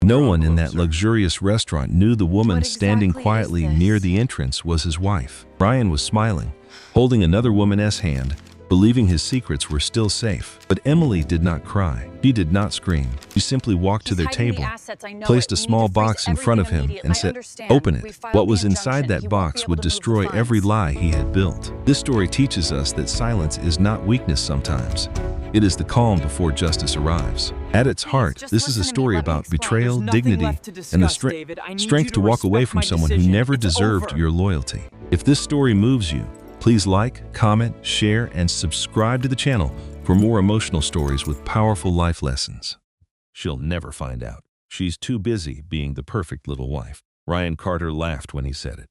No one in that luxurious restaurant knew the woman standing quietly near the entrance was his wife. Ryan was smiling, holding another woman's hand, believing his secrets were still safe. But Emily did not cry. She did not scream. She simply walked to their table, placed a small box in front of him, and said, "Open it." What was inside that box would destroy every lie he had built. This story teaches us that silence is not weakness sometimes. It is the calm before justice arrives. At its heart, this is a story about betrayal, dignity, and the strength to walk away from someone who never deserved your loyalty. If this story moves you, please like, comment, share, and subscribe to the channel for more emotional stories with powerful life lessons. She'll never find out. She's too busy being the perfect little wife. Ryan Carter laughed when he said it,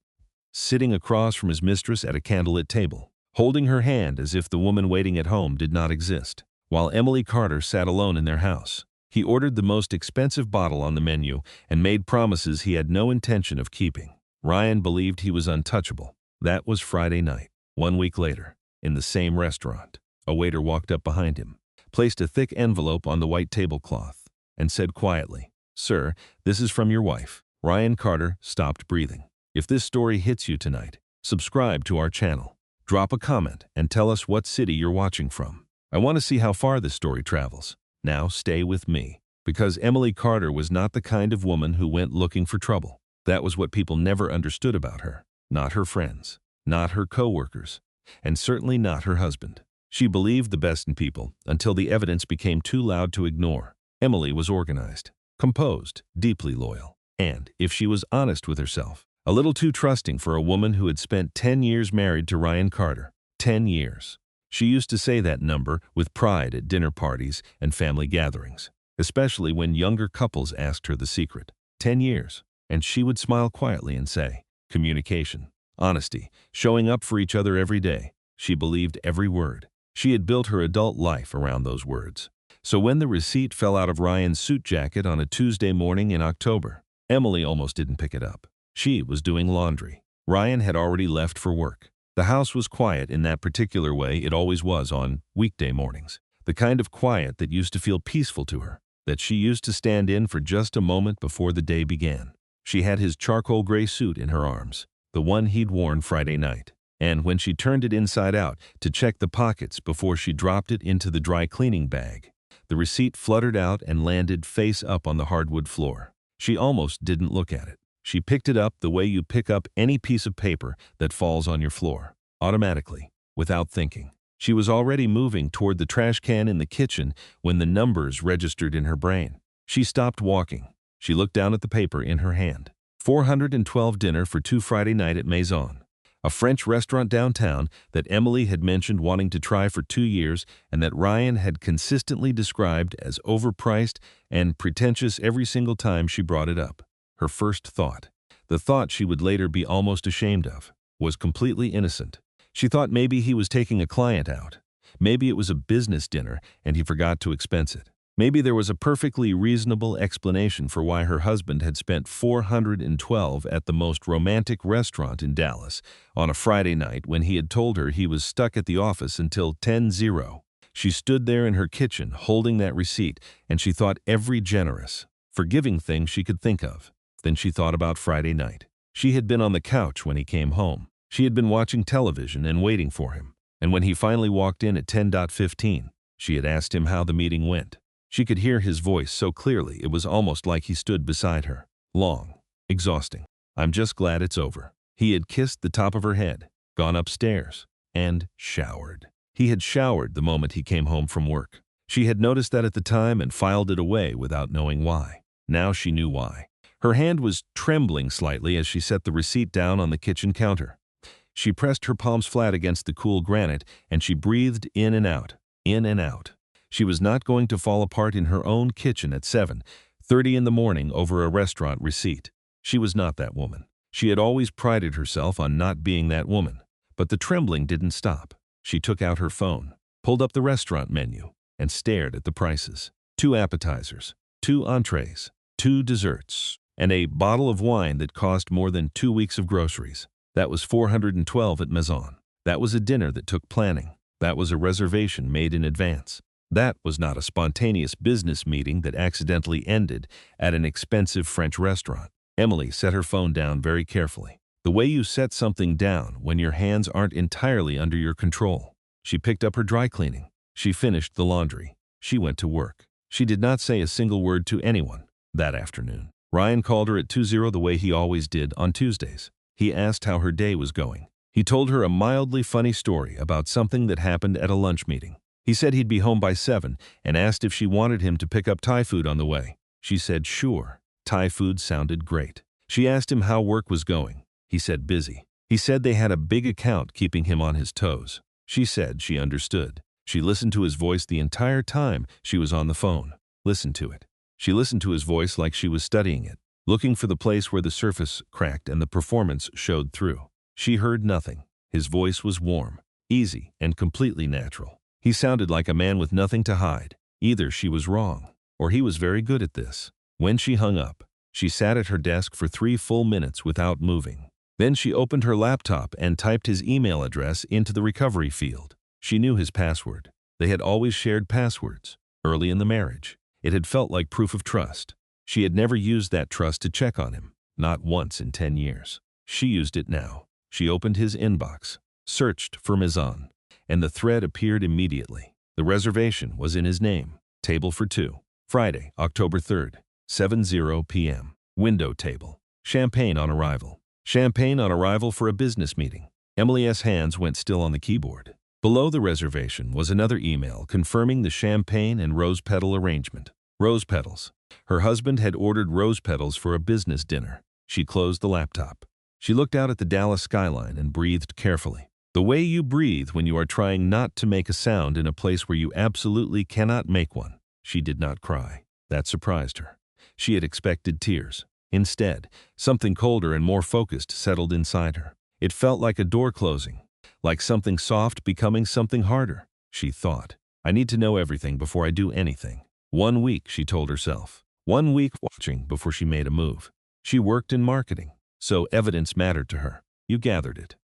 sitting across from his mistress at a candlelit table, holding her hand as if the woman waiting at home did not exist. While Emily Carter sat alone in their house, he ordered the most expensive bottle on the menu and made promises he had no intention of keeping. Ryan believed he was untouchable. That was Friday night. 1 week later, in the same restaurant, a waiter walked up behind him, placed a thick envelope on the white tablecloth, and said quietly, "Sir, this is from your wife." Ryan Carter stopped breathing. If this story hits you tonight, subscribe to our channel. Drop a comment and tell us what city you're watching from. I want to see how far this story travels. Now stay with me, because Emily Carter was not the kind of woman who went looking for trouble. That was what people never understood about her. Not her friends, not her co-workers, and certainly not her husband. She believed the best in people until the evidence became too loud to ignore. Emily was organized, composed, deeply loyal, and, if she was honest with herself, a little too trusting for a woman who had spent 10 years married to Ryan Carter. 10 years. She used to say that number with pride at dinner parties and family gatherings, especially when younger couples asked her the secret. 10 years. And she would smile quietly and say, communication, honesty, showing up for each other every day. She believed every word. She had built her adult life around those words. So when the receipt fell out of Ryan's suit jacket on a Tuesday morning in October, Emily almost didn't pick it up. She was doing laundry. Ryan had already left for work. The house was quiet in that particular way it always was on weekday mornings. The kind of quiet that used to feel peaceful to her, that she used to stand in for just a moment before the day began. She had his charcoal gray suit in her arms, the one he'd worn Friday night. And when she turned it inside out to check the pockets before she dropped it into the dry cleaning bag, the receipt fluttered out and landed face up on the hardwood floor. She almost didn't look at it. She picked it up the way you pick up any piece of paper that falls on your floor, automatically, without thinking. She was already moving toward the trash can in the kitchen when the numbers registered in her brain. She stopped walking. She looked down at the paper in her hand. 412 dinner for 2 Friday night at Maison, a French restaurant downtown that Emily had mentioned wanting to try for 2 years and that Ryan had consistently described as overpriced and pretentious every single time she brought it up. Her first thought, the thought she would later be almost ashamed of, was completely innocent. She thought maybe he was taking a client out. Maybe it was a business dinner and he forgot to expense it. Maybe there was a perfectly reasonable explanation for why her husband had spent $412 at the most romantic restaurant in Dallas on a Friday night when he had told her he was stuck at the office until 10:00. She stood there in her kitchen holding that receipt, and she thought every generous, forgiving thing she could think of. Then she thought about Friday night. She had been on the couch when he came home. She had been watching television and waiting for him. And when he finally walked in at 10:15, she had asked him how the meeting went. She could hear his voice so clearly it was almost like he stood beside her. Long, exhausting. "I'm just glad it's over." He had kissed the top of her head, gone upstairs, and showered. He had showered the moment he came home from work. She had noticed that at the time and filed it away without knowing why. Now she knew why. Her hand was trembling slightly as she set the receipt down on the kitchen counter. She pressed her palms flat against the cool granite, and she breathed in and out, in and out. She was not going to fall apart in her own kitchen at 7:30 in the morning over a restaurant receipt. She was not that woman. She had always prided herself on not being that woman. But the trembling didn't stop. She took out her phone, pulled up the restaurant menu, and stared at the prices. 2 appetizers, 2 entrees, 2 desserts, and a bottle of wine that cost more than 2 weeks of groceries. That was $412 at Maison. That was a dinner that took planning. That was a reservation made in advance. That was not a spontaneous business meeting that accidentally ended at an expensive French restaurant. Emily set her phone down very carefully. The way you set something down when your hands aren't entirely under your control. She picked up her dry cleaning. She finished the laundry. She went to work. She did not say a single word to anyone that afternoon. Ryan called her at 2:00 the way he always did on Tuesdays. He asked how her day was going. He told her a mildly funny story about something that happened at a lunch meeting. He said he'd be home by 7 and asked if she wanted him to pick up Thai food on the way. She said sure. Thai food sounded great. She asked him how work was going. He said busy. He said they had a big account keeping him on his toes. She said she understood. She listened to his voice the entire time she was on the phone. Listened to it. She listened to his voice like she was studying it, looking for the place where the surface cracked and the performance showed through. She heard nothing. His voice was warm, easy, and completely natural. He sounded like a man with nothing to hide. Either she was wrong, or he was very good at this. When she hung up, she sat at her desk for 3 full minutes without moving. Then she opened her laptop and typed his email address into the recovery field. She knew his password. They had always shared passwords. Early in the marriage, it had felt like proof of trust. She had never used that trust to check on him, not once in 10 years. She used it now. She opened his inbox, searched for Maison, and the thread appeared immediately. The reservation was in his name. Table for 2. Friday, October 3rd, 7:00 p.m. Window table. Champagne on arrival. Champagne on arrival for a business meeting. Emily's hands went still on the keyboard. Below the reservation was another email confirming the champagne and rose petal arrangement. Rose petals. Her husband had ordered rose petals for a business dinner. She closed the laptop. She looked out at the Dallas skyline and breathed carefully. The way you breathe when you are trying not to make a sound in a place where you absolutely cannot make one. She did not cry. That surprised her. She had expected tears. Instead, something colder and more focused settled inside her. It felt like a door closing, like something soft becoming something harder. She thought, I need to know everything before I do anything. 1 week, she told herself. 1 week watching before she made a move. She worked in marketing, so evidence mattered to her. You gathered it,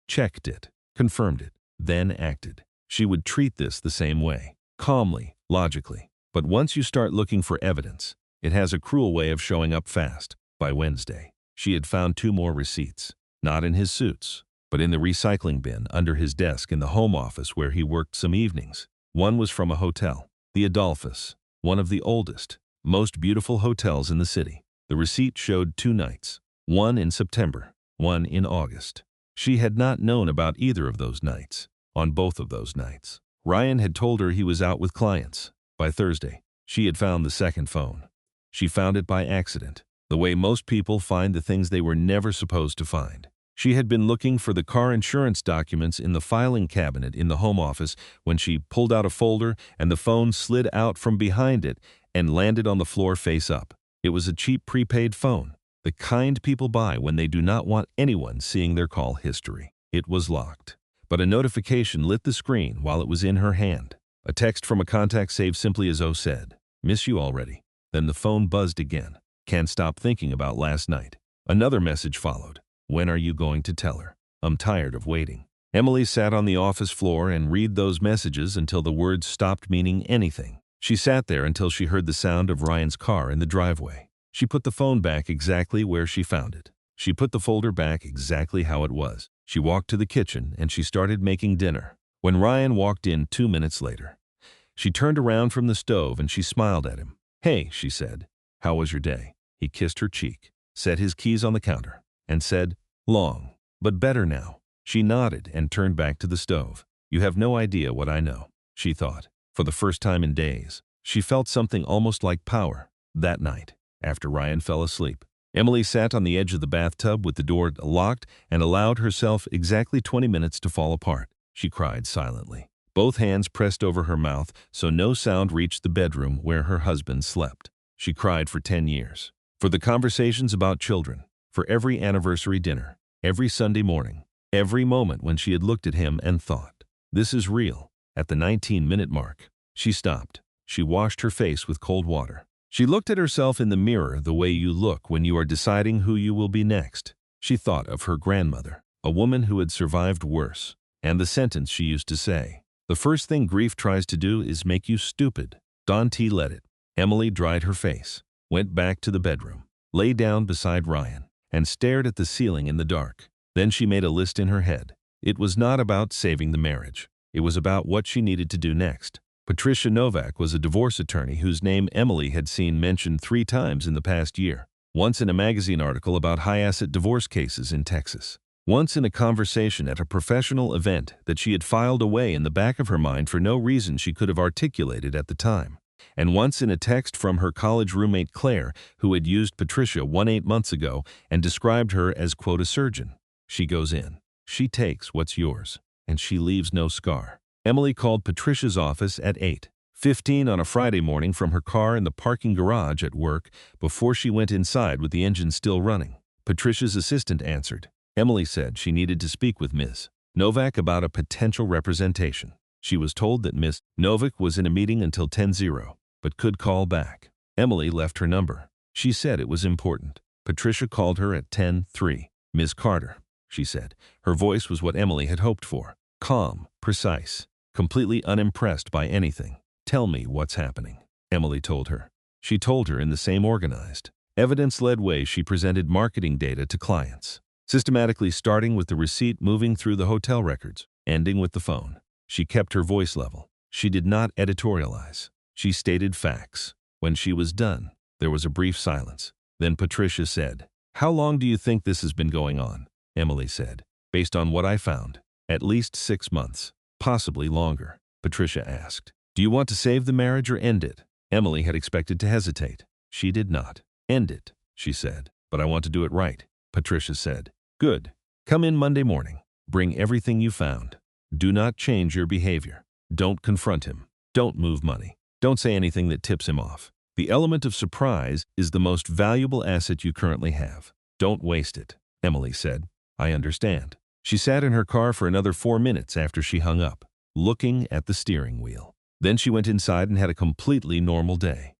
checked it, confirmed it, then acted. She would treat this the same way, calmly, logically. But once you start looking for evidence, it has a cruel way of showing up fast. By Wednesday, she had found 2 more receipts, not in his suits, but in the recycling bin under his desk in the home office where he worked some evenings. One was from a hotel, the Adolphus, one of the oldest, most beautiful hotels in the city. The receipt showed 2 nights, one in September, one in August. She had not known about either of those nights. On both of those nights, Ryan had told her he was out with clients. By Thursday, she had found the second phone. She found it by accident, the way most people find the things they were never supposed to find. She had been looking for the car insurance documents in the filing cabinet in the home office when she pulled out a folder and the phone slid out from behind it and landed on the floor face up. It was a cheap prepaid phone, the kind people buy when they do not want anyone seeing their call history. It was locked, but a notification lit the screen while it was in her hand. A text from a contact saved simply as O said, "Miss you already." Then the phone buzzed again. "Can't stop thinking about last night." Another message followed. "When are you going to tell her? I'm tired of waiting." Emily sat on the office floor and read those messages until the words stopped meaning anything. She sat there until she heard the sound of Ryan's car in the driveway. She put the phone back exactly where she found it. She put the folder back exactly how it was. She walked to the kitchen and she started making dinner. When Ryan walked in 2 minutes later, she turned around from the stove and she smiled at him. "Hey," she said, "how was your day?" He kissed her cheek, set his keys on the counter, and said, "Long, but better now." She nodded and turned back to the stove. "You have no idea what I know," she thought. For the first time in days, she felt something almost like power. That night, after Ryan fell asleep, Emily sat on the edge of the bathtub with the door locked and allowed herself exactly 20 minutes to fall apart. She cried silently, both hands pressed over her mouth so no sound reached the bedroom where her husband slept. She cried for 10 years. For the conversations about children, for every anniversary dinner, every Sunday morning, every moment when she had looked at him and thought, "This is real." At the 19-minute mark, she stopped. She washed her face with cold water. She looked at herself in the mirror the way you look when you are deciding who you will be next. She thought of her grandmother, a woman who had survived worse, and the sentence she used to say, The first thing grief tries to do is make you stupid. Don T let it. Emily dried her face, went back to the bedroom, lay down beside Ryan, and stared at the ceiling in the dark. Then she made a list in her head. It was not about saving the marriage. It was about what she needed to do next. Patricia Novak was a divorce attorney whose name Emily had seen mentioned 3 times in the past year. Once in a magazine article about high-asset divorce cases in Texas. Once in a conversation at a professional event that she had filed away in the back of her mind for no reason she could have articulated at the time. And once in a text from her college roommate Claire, who had used Patricia 8 months ago and described her as, quote, a surgeon. She goes in. She takes what's yours. And she leaves no scar. Emily called Patricia's office at 8:15 on a Friday morning from her car in the parking garage at work before she went inside with the engine still running. Patricia's assistant answered. Emily said she needed to speak with Ms. Novak about a potential representation. She was told that Ms. Novak was in a meeting until 10:00, but could call back. Emily left her number. She said it was important. Patricia called her at 10:03. Ms. Carter, she said. Her voice was what Emily had hoped for. Calm, precise, completely unimpressed by anything. Tell me what's happening, Emily told her. She told her in the same organized, evidence-led way she presented marketing data to clients, systematically starting with the receipt, moving through the hotel records, ending with the phone. She kept her voice level. She did not editorialize. She stated facts. When she was done, there was a brief silence. Then Patricia said, "How long do you think this has been going on?" Emily said, "Based on what I found, at least 6 months, possibly longer." Patricia asked, "Do you want to save the marriage or end it?" Emily had expected to hesitate. She did not. "End it," she said, "but I want to do it right." Patricia said, "Good. Come in Monday morning. Bring everything you found. Do not change your behavior. Don't confront him. Don't move money. Don't say anything that tips him off. The element of surprise is the most valuable asset you currently have. Don't waste it," Emily said. "I understand." She sat in her car for another 4 minutes after she hung up, looking at the steering wheel. Then she went inside and had a completely normal day.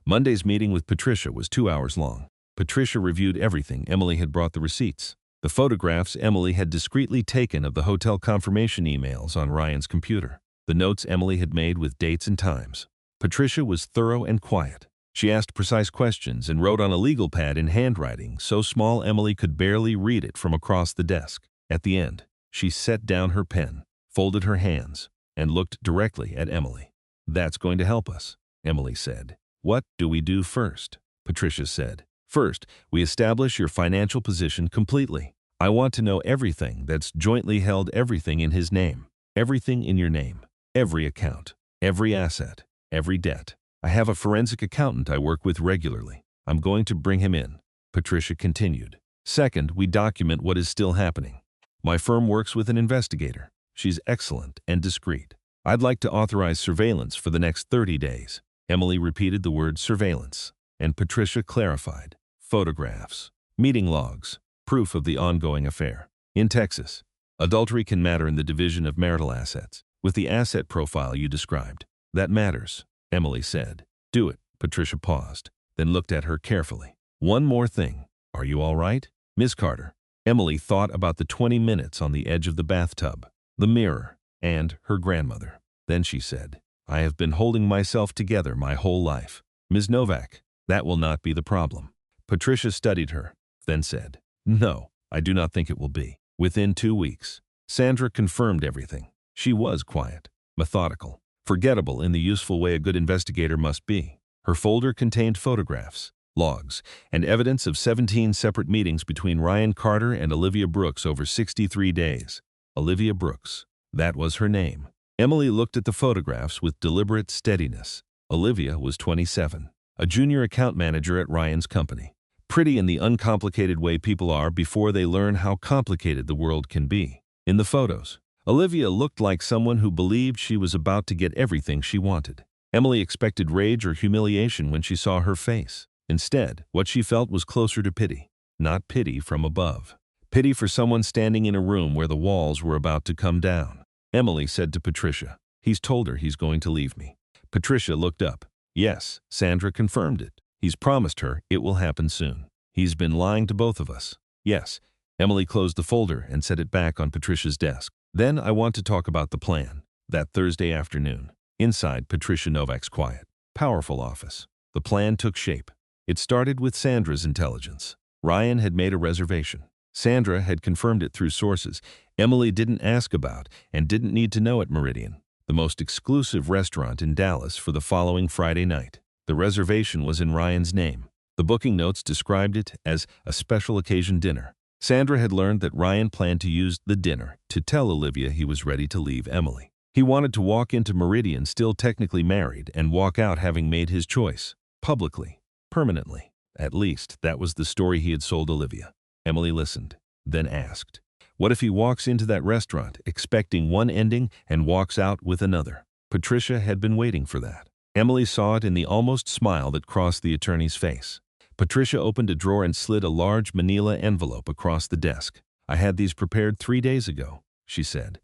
Monday's meeting with Patricia was 2 hours long. Patricia reviewed everything. Emily had brought the receipts, the photographs Emily had discreetly taken of the hotel confirmation emails on Ryan's computer, the notes Emily had made with dates and times. Patricia was thorough and quiet. She asked precise questions and wrote on a legal pad in handwriting so small Emily could barely read it from across the desk. At the end, she set down her pen, folded her hands, and looked directly at Emily. "That's going to help us," Emily said. "What do we do first?" Patricia said. "First, we establish your financial position completely. I want to know everything that's jointly held, everything in his name, everything in your name, every account, every asset, every debt. I have a forensic accountant I work with regularly. I'm going to bring him in," Patricia continued. "Second, we document what is still happening. My firm works with an investigator. She's excellent and discreet. I'd like to authorize surveillance for the next 30 days. Emily repeated the word surveillance, and Patricia clarified. Photographs, meeting logs, proof of the ongoing affair. In Texas, adultery can matter in the division of marital assets. With the asset profile you described, that matters," Emily said. "Do it." Patricia paused, then looked at her carefully. "One more thing. Are you all right, Miss Carter?" Emily thought about the 20 minutes on the edge of the bathtub, the mirror, and her grandmother. Then she said, "I have been holding myself together my whole life. Ms. Novak, that will not be the problem." Patricia studied her, then said, "No, I do not think it will be." Within 2 weeks, Sandra confirmed everything. She was quiet, methodical, forgettable in the useful way a good investigator must be. Her folder contained photographs, logs, and evidence of 17 separate meetings between Ryan Carter and Olivia Brooks over 63 days. Olivia Brooks. That was her name. Emily looked at the photographs with deliberate steadiness. Olivia was 27, a junior account manager at Ryan's company. Pretty in the uncomplicated way people are before they learn how complicated the world can be. In the photos, Olivia looked like someone who believed she was about to get everything she wanted. Emily expected rage or humiliation when she saw her face. Instead, what she felt was closer to pity. Not pity from above. Pity for someone standing in a room where the walls were about to come down. Emily said to Patricia, "He's told her he's going to leave me." Patricia looked up. "Yes," Sandra confirmed it. "He's promised her it will happen soon. He's been lying to both of us." "Yes." Emily closed the folder and set it back on Patricia's desk. "Then I want to talk about the plan. That Thursday afternoon, inside Patricia Novak's quiet, powerful office, the plan took shape. It started with Sandra's intelligence. Ryan had made a reservation. Sandra had confirmed it through sources Emily didn't ask about and didn't need to know at Meridian, the most exclusive restaurant in Dallas, for the following Friday night. The reservation was in Ryan's name. The booking notes described it as a special occasion dinner. Sandra had learned that Ryan planned to use the dinner to tell Olivia he was ready to leave Emily. He wanted to walk into Meridian still technically married and walk out having made his choice, publicly, permanently. At least, that was the story he had sold Olivia. Emily listened, then asked, what if he walks into that restaurant expecting one ending and walks out with another? Patricia had been waiting for that. Emily saw it in the almost smile that crossed the attorney's face. Patricia opened a drawer and slid a large manila envelope across the desk. I had these prepared 3 days ago, she said.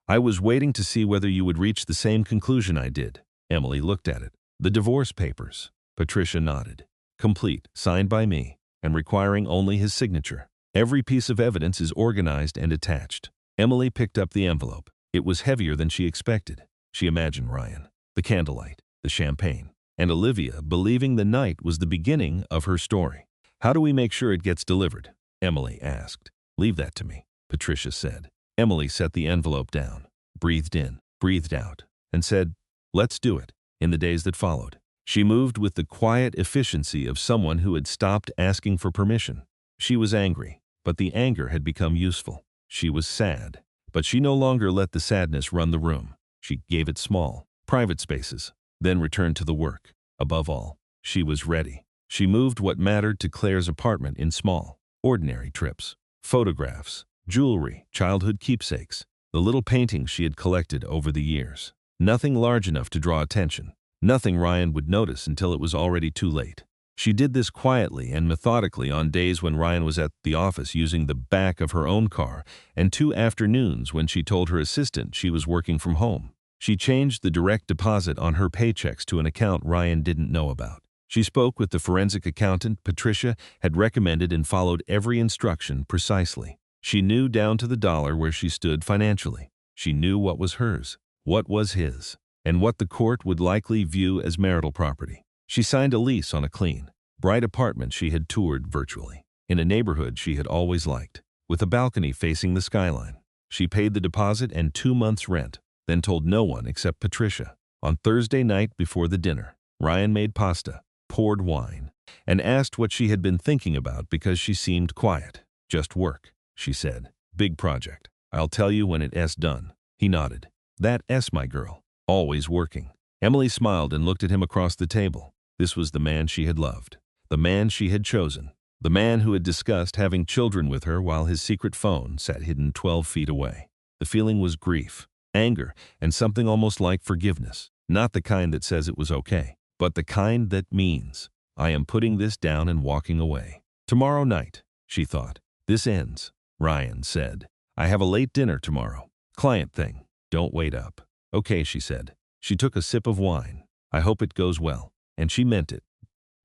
I was waiting to see whether you would reach the same conclusion I did. Emily looked at it. The divorce papers. Patricia nodded. Complete, signed by me, and requiring only his signature. Every piece of evidence is organized and attached. Emily picked up the envelope. It was heavier than she expected. She imagined Ryan, the candlelight, the champagne, and Olivia believing the night was the beginning of her story. How do we make sure it gets delivered? Emily asked. Leave that to me, Patricia said. Emily set the envelope down, breathed in, breathed out, and said, let's do it. In the days that followed, she moved with the quiet efficiency of someone who had stopped asking for permission. She was angry, but the anger had become useful. She was sad, but she no longer let the sadness run the room. She gave it small, private spaces, then returned to the work. Above all, she was ready. She moved what mattered to Claire's apartment in small, ordinary trips. Photographs, jewelry, childhood keepsakes, the little paintings she had collected over the years. Nothing large enough to draw attention. Nothing Ryan would notice until it was already too late. She did this quietly and methodically on days when Ryan was at the office using the back of her own car, and 2 afternoons when she told her assistant she was working from home. She changed the direct deposit on her paychecks to an account Ryan didn't know about. She spoke with the forensic accountant Patricia had recommended and followed every instruction precisely. She knew down to the dollar where she stood financially. She knew what was hers, what was his, and what the court would likely view as marital property. She signed a lease on a clean, bright apartment she had toured virtually, in a neighborhood she had always liked, with a balcony facing the skyline. She paid the deposit and 2 months' rent, then told no one except Patricia. On Thursday night before the dinner, Ryan made pasta, poured wine, and asked what she had been thinking about because she seemed quiet. Just work, she said. Big project. I'll tell you when it's done. He nodded. That S, my girl. Always working. Emily smiled and looked at him across the table. This was the man she had loved, the man she had chosen, the man who had discussed having children with her while his secret phone sat hidden 12 feet away. The feeling was grief, anger, and something almost like forgiveness. Not the kind that says it was okay, but the kind that means, I am putting this down and walking away. Tomorrow night, she thought. This ends, Ryan said. I have a late dinner tomorrow. Client thing. Don't wait up. Okay, she said. She took a sip of wine. I hope it goes well. And she meant it.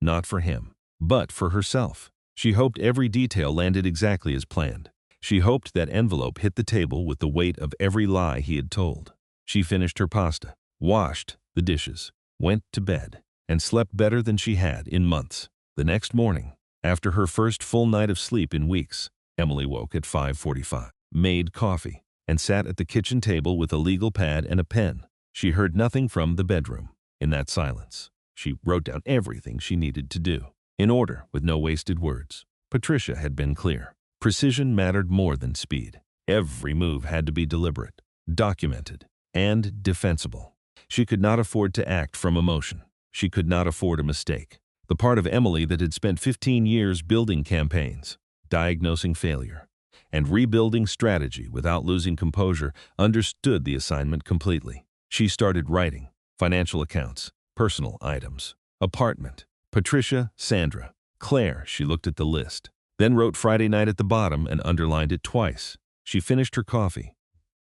Not for him, but for herself. She hoped every detail landed exactly as planned. She hoped that envelope hit the table with the weight of every lie he had told. She finished her pasta, washed the dishes, went to bed, and slept better than she had in months. The next morning, after her first full night of sleep in weeks, Emily woke at 5:45, made coffee, and sat at the kitchen table with a legal pad and a pen. She heard nothing from the bedroom. In that silence, she wrote down everything she needed to do, in order, with no wasted words. Patricia had been clear. Precision mattered more than speed. Every move had to be deliberate, documented, and defensible. She could not afford to act from emotion. She could not afford a mistake. The part of Emily that had spent 15 years building campaigns, diagnosing failure, and rebuilding strategy without losing composure understood the assignment completely. She started writing financial accounts, personal items, apartment, Patricia, Sandra, Claire. She looked at the list, then wrote Friday night at the bottom and underlined it twice. She finished her coffee,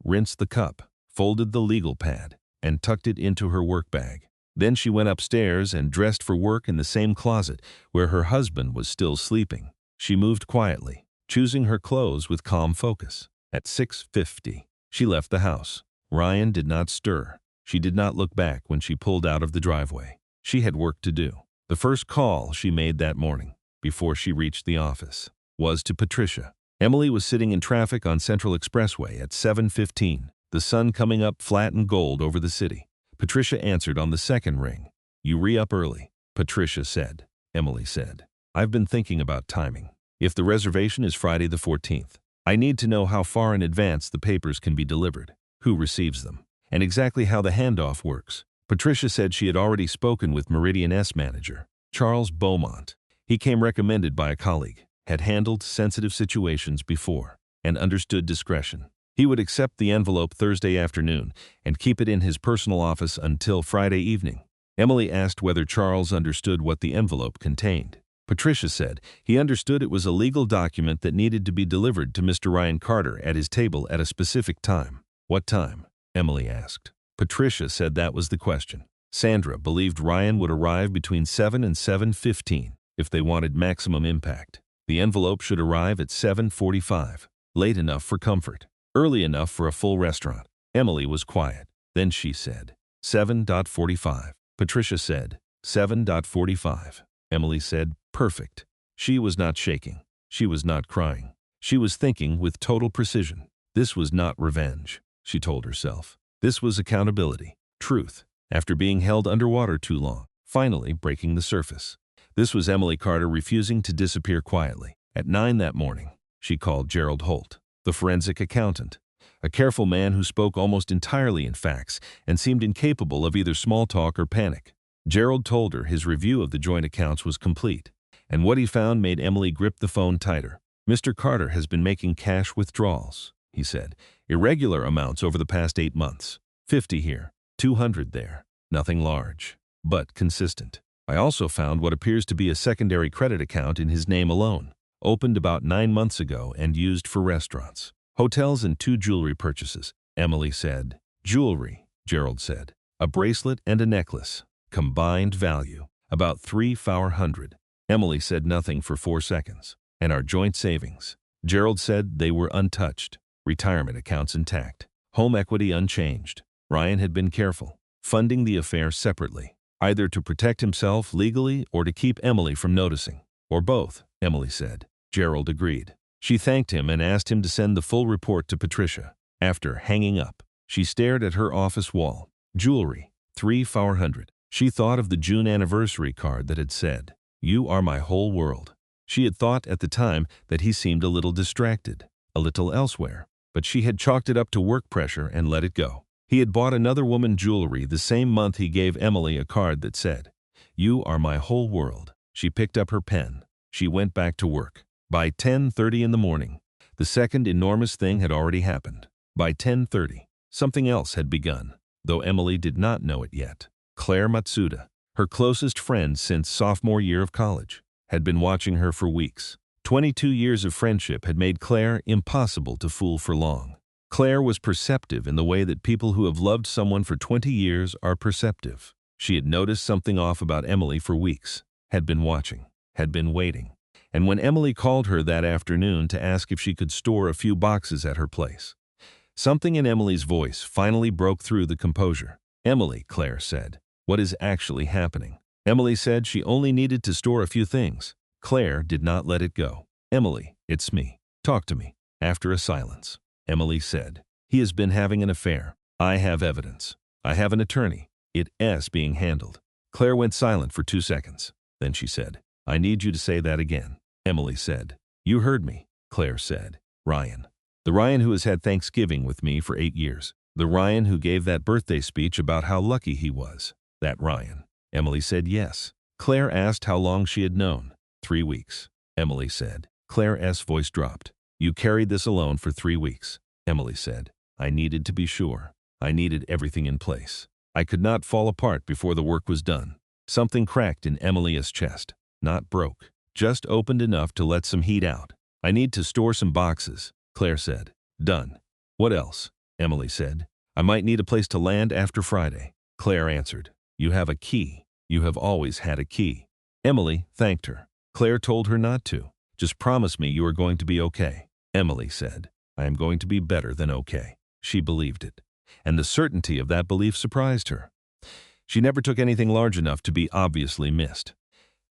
rinsed the cup, folded the legal pad, and tucked it into her work bag. Then she went upstairs and dressed for work in the same closet where her husband was still sleeping. She moved quietly, choosing her clothes with calm focus. At 6:50, she left the house, Ryan did not stir. She did not look back when she pulled out of the driveway. She had work to do. The first call she made that morning, before she reached the office, was to Patricia. Emily was sitting in traffic on Central Expressway at 7:15, the sun coming up flat and gold over the city. Patricia answered on the second ring. "You re-up early," Patricia said. Emily said, "I've been thinking about timing. If the reservation is Friday the 14th, I need to know how far in advance the papers can be delivered, who receives them, and exactly how the handoff works." Patricia said she had already spoken with Meridian S manager, Charles Beaumont. He came recommended by a colleague, had handled sensitive situations before, and understood discretion. He would accept the envelope Thursday afternoon and keep it in his personal office until Friday evening. Emily asked whether Charles understood what the envelope contained. Patricia said he understood it was a legal document that needed to be delivered to Mr. Ryan Carter at his table at a specific time. "What time?" Emily asked. Patricia said that was the question. Sandra believed Ryan would arrive between 7 and 7:15 if they wanted maximum impact. The envelope should arrive at 7:45, late enough for comfort, early enough for a full restaurant. Emily was quiet. Then she said, 7:45. Patricia said, 7:45. Emily said, "Perfect." She was not shaking. She was not crying. She was thinking with total precision. This was not revenge, she told herself. This was accountability, truth, after being held underwater too long, finally breaking the surface. This was Emily Carter refusing to disappear quietly. At 9 that morning, she called Gerald Holt, the forensic accountant, a careful man who spoke almost entirely in facts and seemed incapable of either small talk or panic. Gerald told her his review of the joint accounts was complete, and what he found made Emily grip the phone tighter. "Mr. Carter has been making cash withdrawals," he said, "irregular amounts over the past 8 months. 50 here, 200 there. Nothing large, but consistent. I also found what appears to be a secondary credit account in his name alone, opened about 9 months ago and used for restaurants, hotels, and 2 jewelry purchases," Emily said. "Jewelry," Gerald said. "A bracelet and a necklace. Combined value, about 3,400. Emily said nothing for 4 seconds. "And our joint savings?" Gerald said they were untouched. Retirement accounts intact. Home equity unchanged. Ryan had been careful, funding the affair separately, either to protect himself legally or to keep Emily from noticing. "Or both," Emily said. Gerald agreed. She thanked him and asked him to send the full report to Patricia. After hanging up, she stared at her office wall. Jewelry, 3,400. She thought of the June anniversary card that had said, "You are my whole world." She had thought at the time that he seemed a little distracted, a little elsewhere, but she had chalked it up to work pressure and let it go. He had bought another woman jewelry the same month he gave Emily a card that said, "You are my whole world." She picked up her pen. She went back to work. By 10:30 in the morning, the second enormous thing had already happened. By 10:30, something else had begun, though Emily did not know it yet. Claire Matsuda, her closest friend since sophomore year of college, had been watching her for weeks. 22 years of friendship had made Claire impossible to fool for long. Claire was perceptive in the way that people who have loved someone for 20 years are perceptive. She had noticed something off about Emily for weeks, had been watching, had been waiting. And when Emily called her that afternoon to ask if she could store a few boxes at her place, something in Emily's voice finally broke through the composure. "Emily," Claire said, "what is actually happening?" Emily said she only needed to store a few things. Claire did not let it go. "Emily, it's me. Talk to me." After a silence, Emily said, "He has been having an affair. I have evidence. I have an attorney. It's being handled." Claire went silent for 2 seconds. Then she said, "I need you to say that again." Emily said, "You heard me," Claire said. "Ryan. The Ryan who has had Thanksgiving with me for 8 years. The Ryan who gave that birthday speech about how lucky he was. That Ryan." Emily said yes. Claire asked how long she had known. 3 weeks, Emily said. Claire's voice dropped. "You carried this alone for 3 weeks," Emily said. "I needed to be sure. I needed everything in place. I could not fall apart before the work was done." Something cracked in Emily's chest. Not broke, just opened enough to let some heat out. "I need to store some boxes," Claire said. "Done." "What else?" Emily said. "I might need a place to land after Friday." Claire answered, "You have a key. You have always had a key." Emily thanked her. Claire told her not to. "Just promise me you are going to be okay." Emily said, "I am going to be better than okay." She believed it. and the certainty of that belief surprised her. She never took anything large enough to be obviously missed.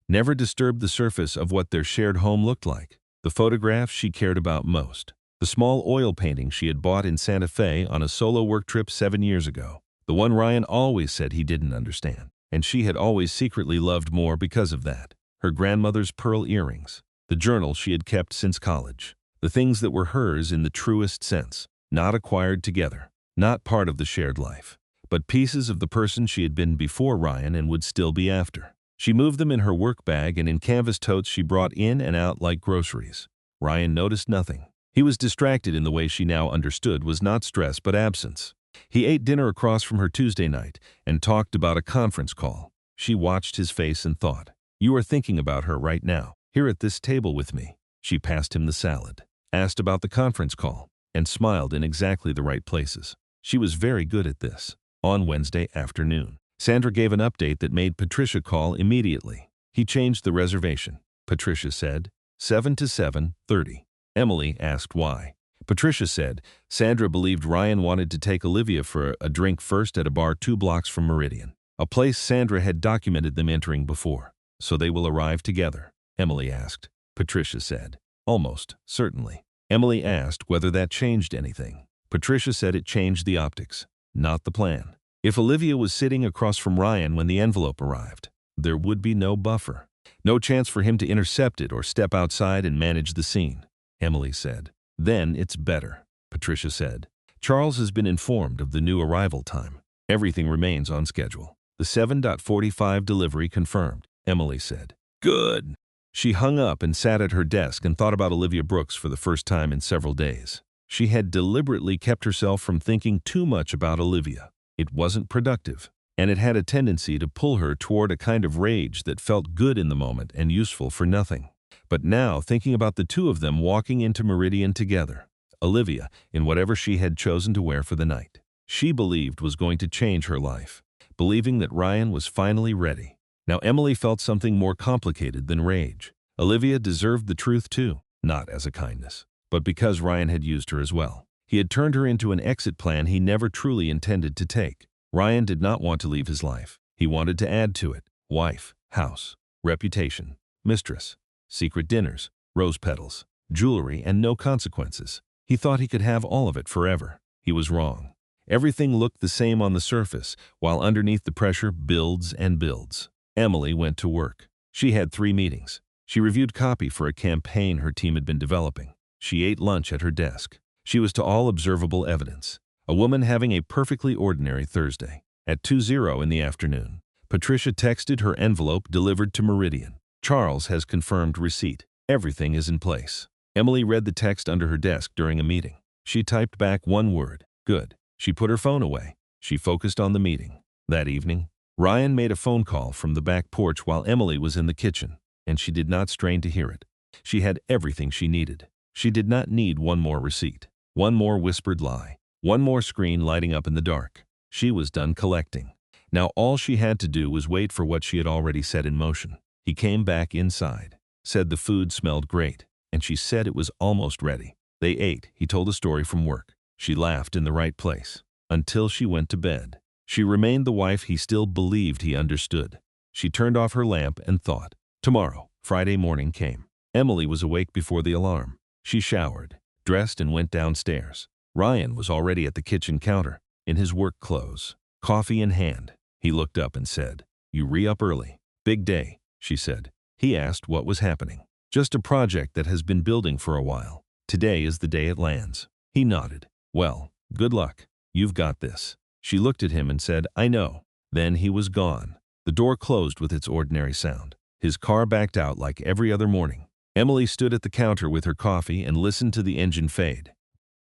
Never disturbed the surface of what their shared home looked like. The photographs she cared about most. The small oil painting she had bought in Santa Fe on a solo work trip 7 years ago. The one Ryan always said he didn't understand, and she had always secretly loved more because of that. Her grandmother's pearl earrings. The journal she had kept since college. The things that were hers in the truest sense. Not acquired together. Not part of the shared life. But pieces of the person she had been before Ryan and would still be after. She moved them in her work bag and in canvas totes she brought in and out like groceries. Ryan noticed nothing. He was distracted in the way she now understood was not stress but absence. He ate dinner across from her Tuesday night and talked about a conference call. She watched his face and thought, "You are thinking about her right now, here at this table with me." She passed him the salad, asked about the conference call, and smiled in exactly the right places. She was very good at this. On Wednesday afternoon, Sandra gave an update that made Patricia call immediately. He changed the reservation. Patricia said, 7 to 7:30. Emily asked why. Patricia said, Sandra believed Ryan wanted to take Olivia for a drink first at a bar 2 blocks from Meridian, a place Sandra had documented them entering before. So they will arrive together, Emily asked. Patricia said, almost, certainly. Emily asked whether that changed anything. Patricia said it changed the optics, not the plan. If Olivia was sitting across from Ryan when the envelope arrived, there would be no buffer. No chance for him to intercept it or step outside and manage the scene, Emily said. Then it's better, Patricia said. Charles has been informed of the new arrival time. Everything remains on schedule. The 7:45 delivery confirmed, Emily said. Good. She hung up and sat at her desk and thought about Olivia Brooks for the first time in several days. She had deliberately kept herself from thinking too much about Olivia. It wasn't productive, and it had a tendency to pull her toward a kind of rage that felt good in the moment and useful for nothing. But now, thinking about the two of them walking into Meridian together, Olivia, in whatever she had chosen to wear for the night, she believed was going to change her life, believing that Ryan was finally ready. Now Emily felt something more complicated than rage. Olivia deserved the truth too, not as a kindness, but because Ryan had used her as well. He had turned her into an exit plan he never truly intended to take. Ryan did not want to leave his life. He wanted to add to it. Wife, house, reputation, mistress, secret dinners, rose petals, jewelry, and no consequences. He thought he could have all of it forever. He was wrong. Everything looked the same on the surface, while underneath the pressure builds and builds. Emily went to work. She had 3 meetings. She reviewed copy for a campaign her team had been developing. She ate lunch at her desk. She was to all observable evidence. A woman having a perfectly ordinary Thursday. At 2:00 in the afternoon, Patricia texted her envelope delivered to Meridian. Charles has confirmed receipt. Everything is in place. Emily read the text under her desk during a meeting. She typed back one word, good. She put her phone away. She focused on the meeting. That evening, Ryan made a phone call from the back porch while Emily was in the kitchen, and she did not strain to hear it. She had everything she needed. She did not need one more receipt, one more whispered lie, one more screen lighting up in the dark. She was done collecting. Now all she had to do was wait for what she had already set in motion. He came back inside, said the food smelled great, and she said it was almost ready. They ate. He told a story from work. She laughed in the right place. Until she went to bed. She remained the wife he still believed he understood. She turned off her lamp and thought. Tomorrow, Friday morning came. Emily was awake before the alarm. She showered, dressed, and went downstairs. Ryan was already at the kitchen counter, in his work clothes, coffee in hand. He looked up and said, "You re-up early. Big day," she said. He asked what was happening. "Just a project that has been building for a while. Today is the day it lands." He nodded. "Well, good luck. You've got this." She looked at him and said, "I know." Then he was gone. The door closed with its ordinary sound. His car backed out like every other morning. Emily stood at the counter with her coffee and listened to the engine fade.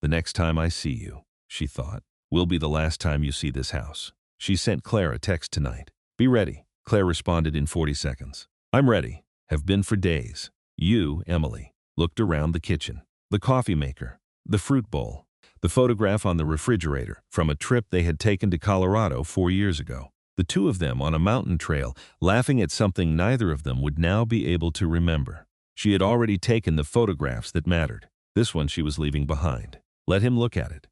"The next time I see you," she thought, "will be the last time you see this house." She sent Claire a text tonight. "Be ready." Claire responded in 40 seconds. "I'm ready. Have been for days." You, Emily, looked around the kitchen. The coffee maker, the fruit bowl, the photograph on the refrigerator from a trip they had taken to Colorado 4 years ago. The two of them on a mountain trail, laughing at something neither of them would now be able to remember. She had already taken the photographs that mattered. This one she was leaving behind. Let him look at it.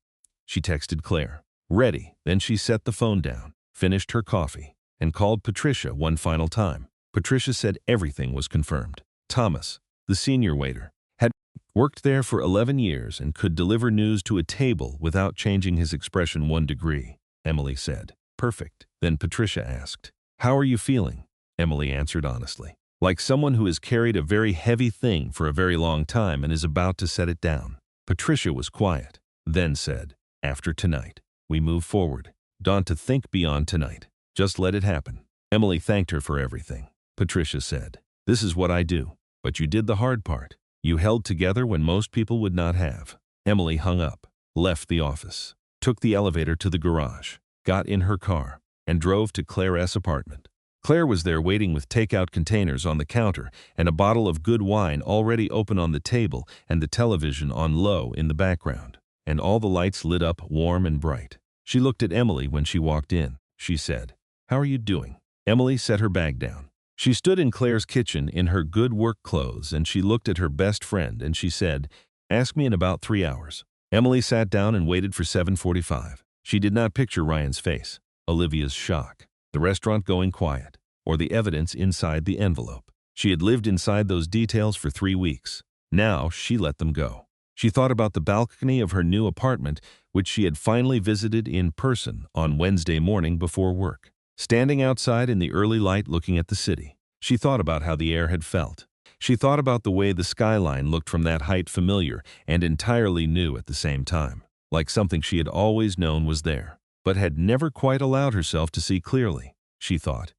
She texted Claire. Ready. Then she set the phone down, finished her coffee, and called Patricia one final time. Patricia said everything was confirmed. Thomas, the senior waiter, had worked there for 11 years and could deliver news to a table without changing his expression 1 degree. Emily said, "Perfect." Then Patricia asked, "How are you feeling?" Emily answered honestly, "Like someone who has carried a very heavy thing for a very long time and is about to set it down." Patricia was quiet, then said, "After tonight, we move forward. Don't to think beyond tonight. Just let it happen." Emily thanked her for everything. Patricia said, "This is what I do. But you did the hard part. You held together when most people would not have." Emily hung up, left the office, took the elevator to the garage, got in her car, and drove to Claire's apartment. Claire was there waiting with takeout containers on the counter and a bottle of good wine already open on the table and the television on low in the background, and all the lights lit up warm and bright. She looked at Emily when she walked in. She said, "How are you doing?" Emily set her bag down. She stood in Claire's kitchen in her good work clothes and she looked at her best friend and she said, "Ask me in about 3 hours." Emily sat down and waited for 7:45. She did not picture Ryan's face, Olivia's shock, the restaurant going quiet, or the evidence inside the envelope. She had lived inside those details for 3 weeks. Now she let them go. She thought about the balcony of her new apartment, which she had finally visited in person on Wednesday morning before work. Standing outside in the early light looking at the city, she thought about how the air had felt. She thought about the way the skyline looked from that height, familiar and entirely new at the same time, like something she had always known was there, but had never quite allowed herself to see clearly. She thought,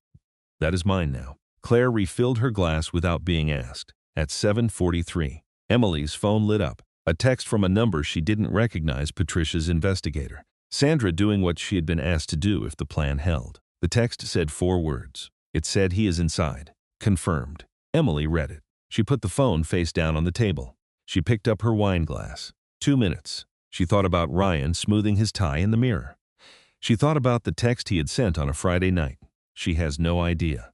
"That is mine now." Claire refilled her glass without being asked. At 7:43, Emily's phone lit up. A text from a number she didn't recognize, Patricia's investigator. Sandra doing what she had been asked to do if the plan held. The text said 4 words. It said, "He is inside. Confirmed." Emily read it. She put the phone face down on the table. She picked up her wine glass. 2 minutes. She thought about Ryan smoothing his tie in the mirror. She thought about the text he had sent on a Friday night. She has no idea.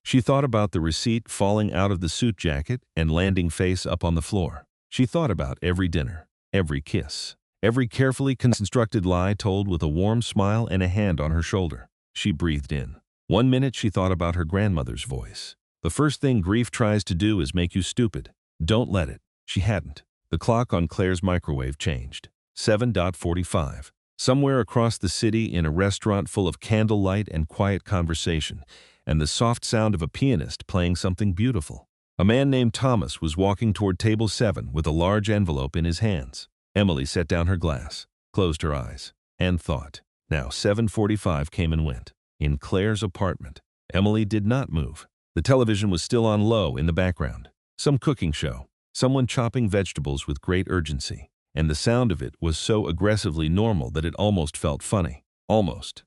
She thought about the receipt falling out of the suit jacket and landing face up on the floor. She thought about every dinner, every kiss, every carefully constructed lie told with a warm smile and a hand on her shoulder. She breathed in. 1 minute she thought about her grandmother's voice. "The first thing grief tries to do is make you stupid. Don't let it." She hadn't. The clock on Claire's microwave changed. 7:45. Somewhere across the city, in a restaurant full of candlelight and quiet conversation, and the soft sound of a pianist playing something beautiful, a man named Thomas was walking toward table 7 with a large envelope in his hands. Emily set down her glass, closed her eyes, and thought. Now 7:45 came and went. In Claire's apartment, Emily did not move. The television was still on low in the background. Some cooking show, someone chopping vegetables with great urgency, and the sound of it was so aggressively normal that it almost felt funny. Almost.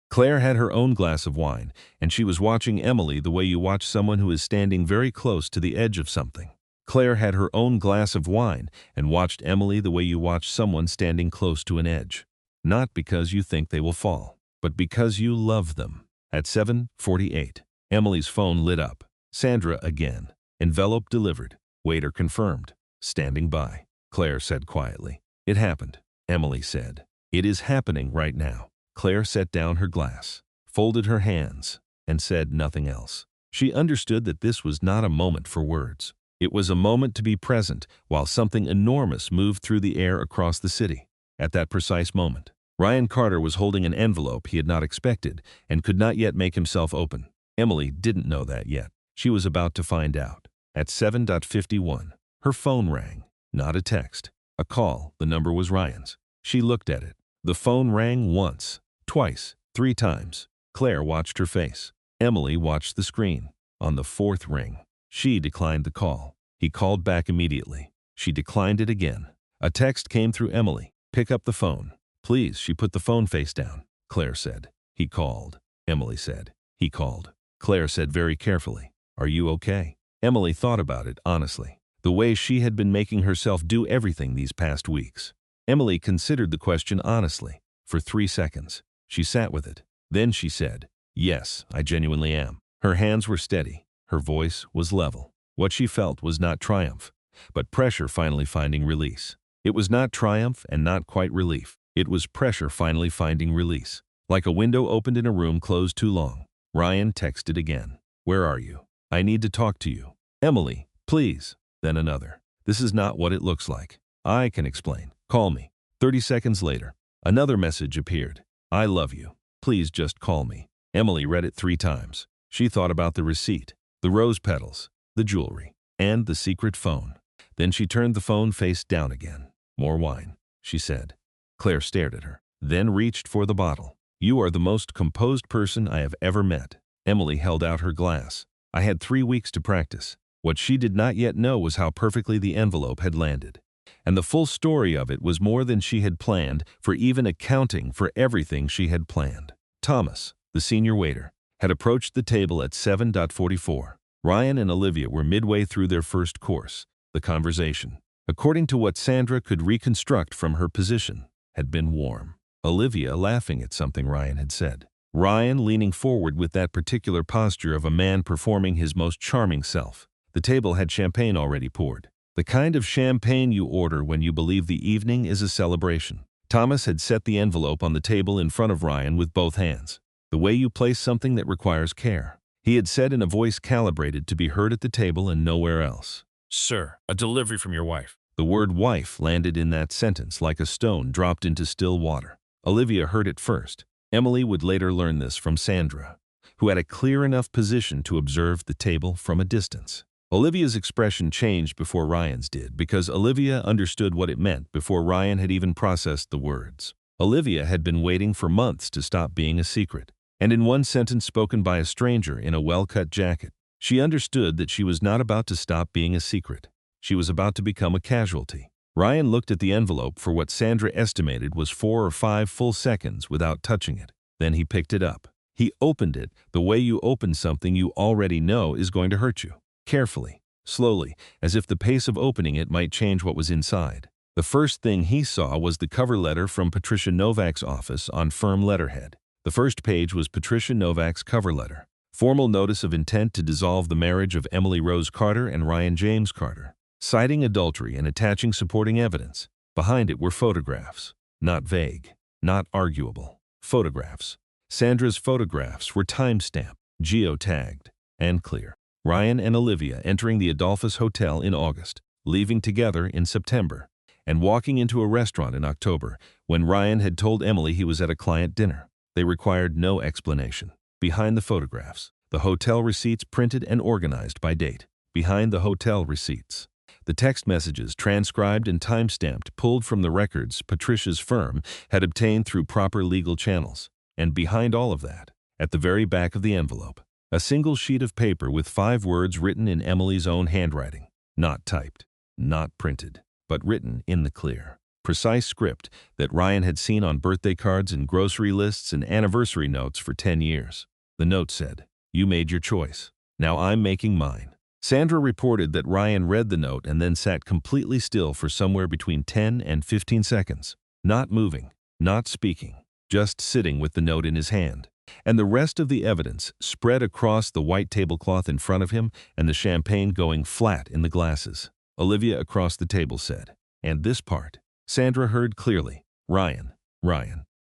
Claire had her own glass of wine, and she was watching Emily the way you watch someone who is standing very close to the edge of something. Claire had her own glass of wine and watched Emily the way you watch someone standing close to an edge. Not because you think they will fall, but because you love them. At 7:48, Emily's phone lit up. Sandra again. Envelope delivered. Waiter confirmed. Standing by. Claire said quietly, "It happened." Emily said, "It is happening right now." Claire set down her glass, folded her hands, and said nothing else. She understood that this was not a moment for words. It was a moment to be present while something enormous moved through the air across the city. At that precise moment, Ryan Carter was holding an envelope he had not expected and could not yet make himself open. Emily didn't know that yet. She was about to find out. At 7:51, her phone rang. Not a text. A call. The number was Ryan's. She looked at it. The phone rang once, twice, 3 times. Claire watched her face. Emily watched the screen. On the 4th ring, she declined the call. He called back immediately. She declined it again. A text came through Emily. "Pick up the phone." "Please." She put the phone face down. Claire said, "He called." Emily said, "He called." Claire said very carefully, "Are you okay?" Emily thought about it honestly, the way she had been making herself do everything these past weeks. Emily considered the question honestly. For 3 seconds, she sat with it. Then she said, "Yes, I genuinely am." Her hands were steady. Her voice was level. What she felt was not triumph, but pressure finally finding release. It was not triumph and not quite relief. It was pressure finally finding release. Like a window opened in a room closed too long. Ryan texted again. "Where are you? I need to talk to you. Emily, please." Then another. "This is not what it looks like. I can explain. Call me." 30 seconds later, another message appeared. "I love you. Please just call me." Emily read it 3 times. She thought about the receipt, the rose petals, the jewelry, and the secret phone. Then she turned the phone face down again. "More wine," she said. Claire stared at her, then reached for the bottle. "You are the most composed person I have ever met." Emily held out her glass. "I had 3 weeks to practice." What she did not yet know was how perfectly the envelope had landed. And the full story of it was more than she had planned, for even accounting for everything she had planned. Thomas, the senior waiter, had approached the table at 7:44. Ryan and Olivia were midway through their first course. The conversation, according to what Sandra could reconstruct from her position, had been warm. Olivia laughing at something Ryan had said. Ryan leaning forward with that particular posture of a man performing his most charming self. The table had champagne already poured. The kind of champagne you order when you believe the evening is a celebration. Thomas had set the envelope on the table in front of Ryan with both hands. "The way you place something that requires care," he had said in a voice calibrated to be heard at the table and nowhere else. "Sir, a delivery from your wife." The word wife landed in that sentence like a stone dropped into still water. Olivia heard it first. Emily would later learn this from Sandra, who had a clear enough position to observe the table from a distance. Olivia's expression changed before Ryan's did because Olivia understood what it meant before Ryan had even processed the words. Olivia had been waiting for months to stop being a secret, and in one sentence spoken by a stranger in a well-cut jacket, she understood that she was not about to stop being a secret. She was about to become a casualty. Ryan looked at the envelope for what Sandra estimated was 4 or 5 full seconds without touching it. Then he picked it up. He opened it the way you open something you already know is going to hurt you. Carefully, slowly, as if the pace of opening it might change what was inside. The first thing he saw was the cover letter from Patricia Novak's office on firm letterhead. The first page was Patricia Novak's cover letter. Formal notice of intent to dissolve the marriage of Emily Rose Carter and Ryan James Carter. Citing adultery and attaching supporting evidence. Behind it were photographs. Not vague, not arguable. Photographs. Sandra's photographs were time-stamped, geotagged, and clear. Ryan and Olivia entering the Adolphus Hotel in August, leaving together in September, and walking into a restaurant in October when Ryan had told Emily he was at a client dinner. They required no explanation. Behind the photographs, the hotel receipts printed and organized by date. Behind the hotel receipts, the text messages transcribed and time-stamped pulled from the records Patricia's firm had obtained through proper legal channels. And behind all of that, at the very back of the envelope, a single sheet of paper with 5 words written in Emily's own handwriting. Not typed, not printed, but written in the clear, precise script that Ryan had seen on birthday cards and grocery lists and anniversary notes for 10 years. The note said, "You made your choice. Now I'm making mine." Sandra reported that Ryan read the note and then sat completely still for somewhere between 10 and 15 seconds, not moving, not speaking, just sitting with the note in his hand. And the rest of the evidence spread across the white tablecloth in front of him and the champagne going flat in the glasses. Olivia across the table said, "And this part." Sandra heard clearly, Ryan,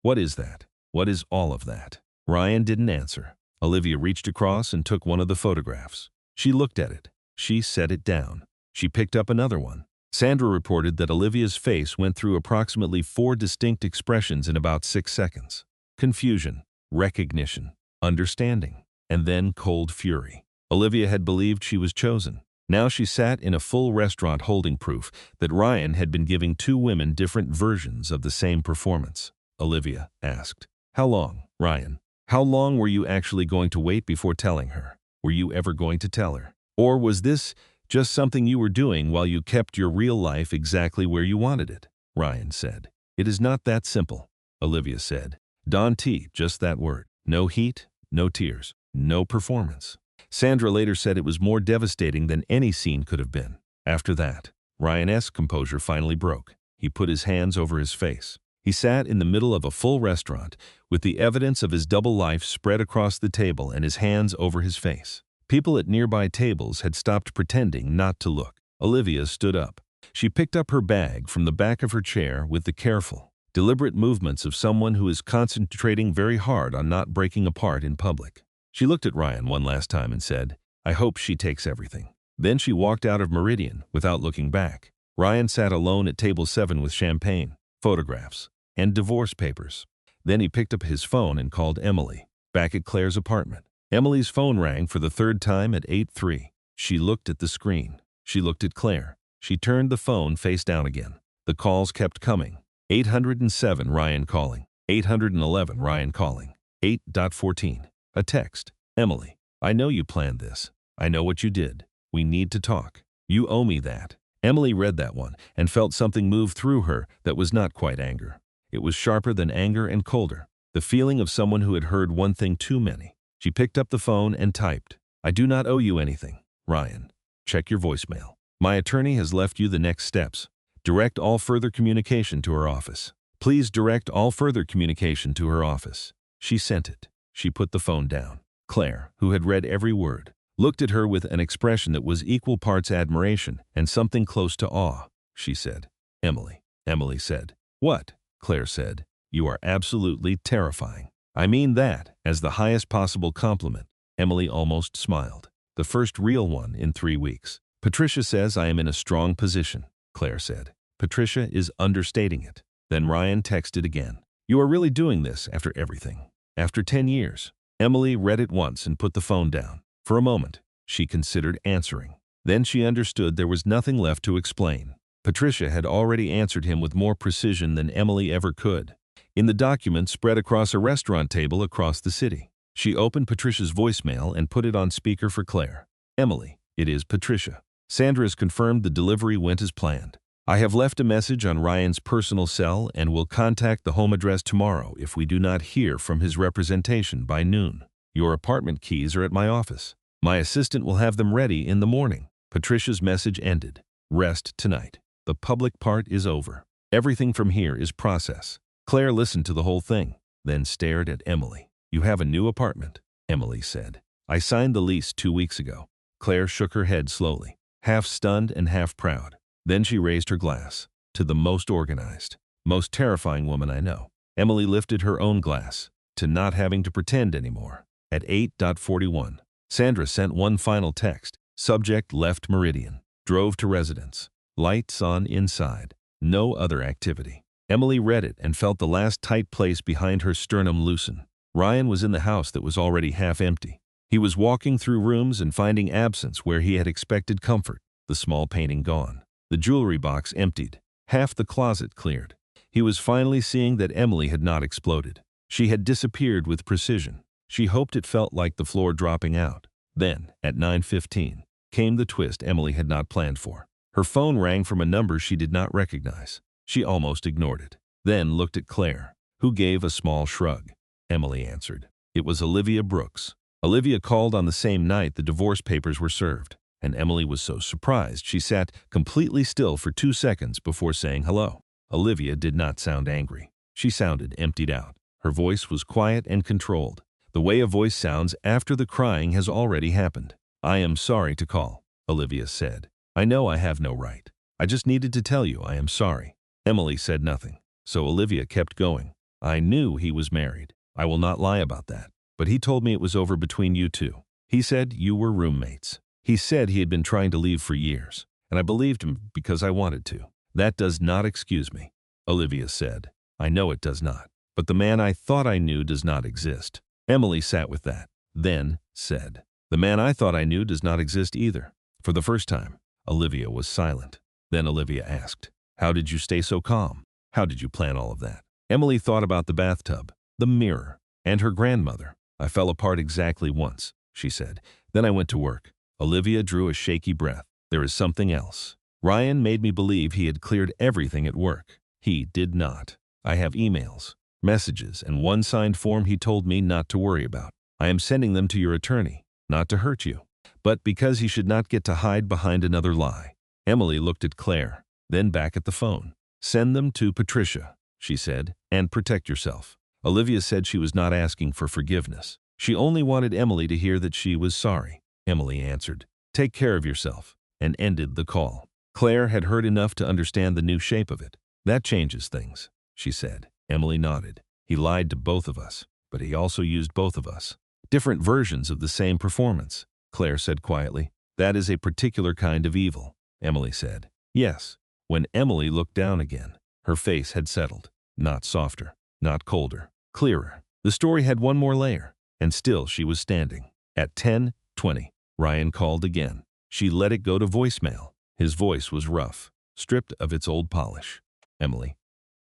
what is that? What is all of that?" Ryan didn't answer. Olivia reached across and took one of the photographs. She looked at it. She set it down. She picked up another one. Sandra reported that Olivia's face went through approximately 4 distinct expressions in about 6 seconds. Confusion, recognition, understanding, and then cold fury. Olivia had believed she was chosen. Now she sat in a full restaurant holding proof that Ryan had been giving 2 women different versions of the same performance. Olivia asked, "How long, Ryan? How long were you actually going to wait before telling her? Were you ever going to tell her? Or was this just something you were doing while you kept your real life exactly where you wanted it?" Ryan said. "It is not that simple," Olivia said. Dante, just that word. No heat, no tears, no performance. Sandra later said it was more devastating than any scene could have been. After that, Ryan's composure finally broke. He put his hands over his face. He sat in the middle of a full restaurant with the evidence of his double life spread across the table and his hands over his face. People at nearby tables had stopped pretending not to look. Olivia stood up. She picked up her bag from the back of her chair with the careful, deliberate movements of someone who is concentrating very hard on not breaking apart in public. She looked at Ryan one last time and said, "I hope she takes everything." Then she walked out of Meridian without looking back. Ryan sat alone at table 7 with champagne, photographs, and divorce papers. Then he picked up his phone and called Emily, back at Claire's apartment. Emily's phone rang for the third time at 8:03. She looked at the screen. She looked at Claire. She turned the phone face down again. The calls kept coming. 807 Ryan calling. 811 Ryan calling. 8:14. A text. "Emily, I know you planned this. I know what you did. We need to talk. You owe me that." Emily read that one and felt something move through her that was not quite anger. It was sharper than anger and colder. The feeling of someone who had heard one thing too many. She picked up the phone and typed, "I do not owe you anything, Ryan. Check your voicemail. My attorney has left you the next steps. Direct all further communication to her office. Please direct all further communication to her office." She sent it. She put the phone down. Claire, who had read every word, looked at her with an expression that was equal parts admiration and something close to awe. She said, "Emily." Emily said, "What?" Claire said, "You are absolutely terrifying. I mean that as the highest possible compliment." Emily almost smiled. "The first real one in 3 weeks. Patricia says I am in a strong position," Claire said. "Patricia is understating it." Then Ryan texted again. "You are really doing this after everything. After 10 years. Emily read it once and put the phone down. For a moment, she considered answering. Then she understood there was nothing left to explain. Patricia had already answered him with more precision than Emily ever could. In the document spread across a restaurant table across the city. She opened Patricia's voicemail and put it on speaker for Claire. "Emily, it is Patricia. Sandra has confirmed the delivery went as planned. I have left a message on Ryan's personal cell and will contact the home address tomorrow if we do not hear from his representation by noon. Your apartment keys are at my office. My assistant will have them ready in the morning." Patricia's message ended. "Rest tonight. The public part is over. Everything from here is process." Claire listened to the whole thing, then stared at Emily. "You have a new apartment," Emily said. "I signed the lease 2 weeks ago." Claire shook her head slowly, half stunned and half proud. Then she raised her glass. "To the most organized, most terrifying woman I know." Emily lifted her own glass. "To not having to pretend anymore." At 8:41, Sandra sent one final text. Subject left Meridian. Drove to residence. Lights on inside. No other activity. Emily read it and felt the last tight place behind her sternum loosen. Ryan was in the house that was already half empty. He was walking through rooms and finding absence where he had expected comfort. The small painting gone. The jewelry box emptied. Half the closet cleared. He was finally seeing that Emily had not exploded. She had disappeared with precision. She hoped it felt like the floor dropping out. Then, at 9:15, came the twist Emily had not planned for. Her phone rang from a number she did not recognize. She almost ignored it. Then looked at Claire, who gave a small shrug. Emily answered. It was Olivia Brooks. Olivia called on the same night the divorce papers were served, and Emily was so surprised she sat completely still for 2 seconds before saying hello. Olivia did not sound angry. She sounded emptied out. Her voice was quiet and controlled, the way a voice sounds after the crying has already happened. "I am sorry to call," Olivia said. "I know I have no right. I just needed to tell you I am sorry." Emily said nothing, so Olivia kept going. "I knew he was married. I will not lie about that. But he told me it was over between you two. He said you were roommates. He said he had been trying to leave for years, and I believed him because I wanted to. That does not excuse me," Olivia said. "I know it does not. But the man I thought I knew does not exist." Emily sat with that, then said, "The man I thought I knew does not exist either." For the first time, Olivia was silent. Then Olivia asked, "How did you stay so calm? How did you plan all of that?" Emily thought about the bathtub, the mirror, and her grandmother. "I fell apart exactly once," she said. "Then I went to work." Olivia drew a shaky breath. "There is something else. Ryan made me believe he had cleared everything at work. He did not. I have emails, messages, and one signed form he told me not to worry about. I am sending them to your attorney, not to hurt you, but because he should not get to hide behind another lie." Emily looked at Claire, then back at the phone. "Send them to Patricia," she said, "and protect yourself." Olivia said she was not asking for forgiveness. She only wanted Emily to hear that she was sorry. Emily answered, "Take care of yourself," and ended the call. Claire had heard enough to understand the new shape of it. That changes things. she said. Emily nodded. He lied to both of us, but he also used both of us. Different versions of the same performance, Claire said quietly. That is a particular kind of evil, Emily said. Yes. When Emily looked down again, her face had settled. Not softer, not colder, clearer. The story had one more layer, and still she was standing. At 10:20, Ryan called again. She let it go to voicemail. His voice was rough, stripped of its old polish. Emily,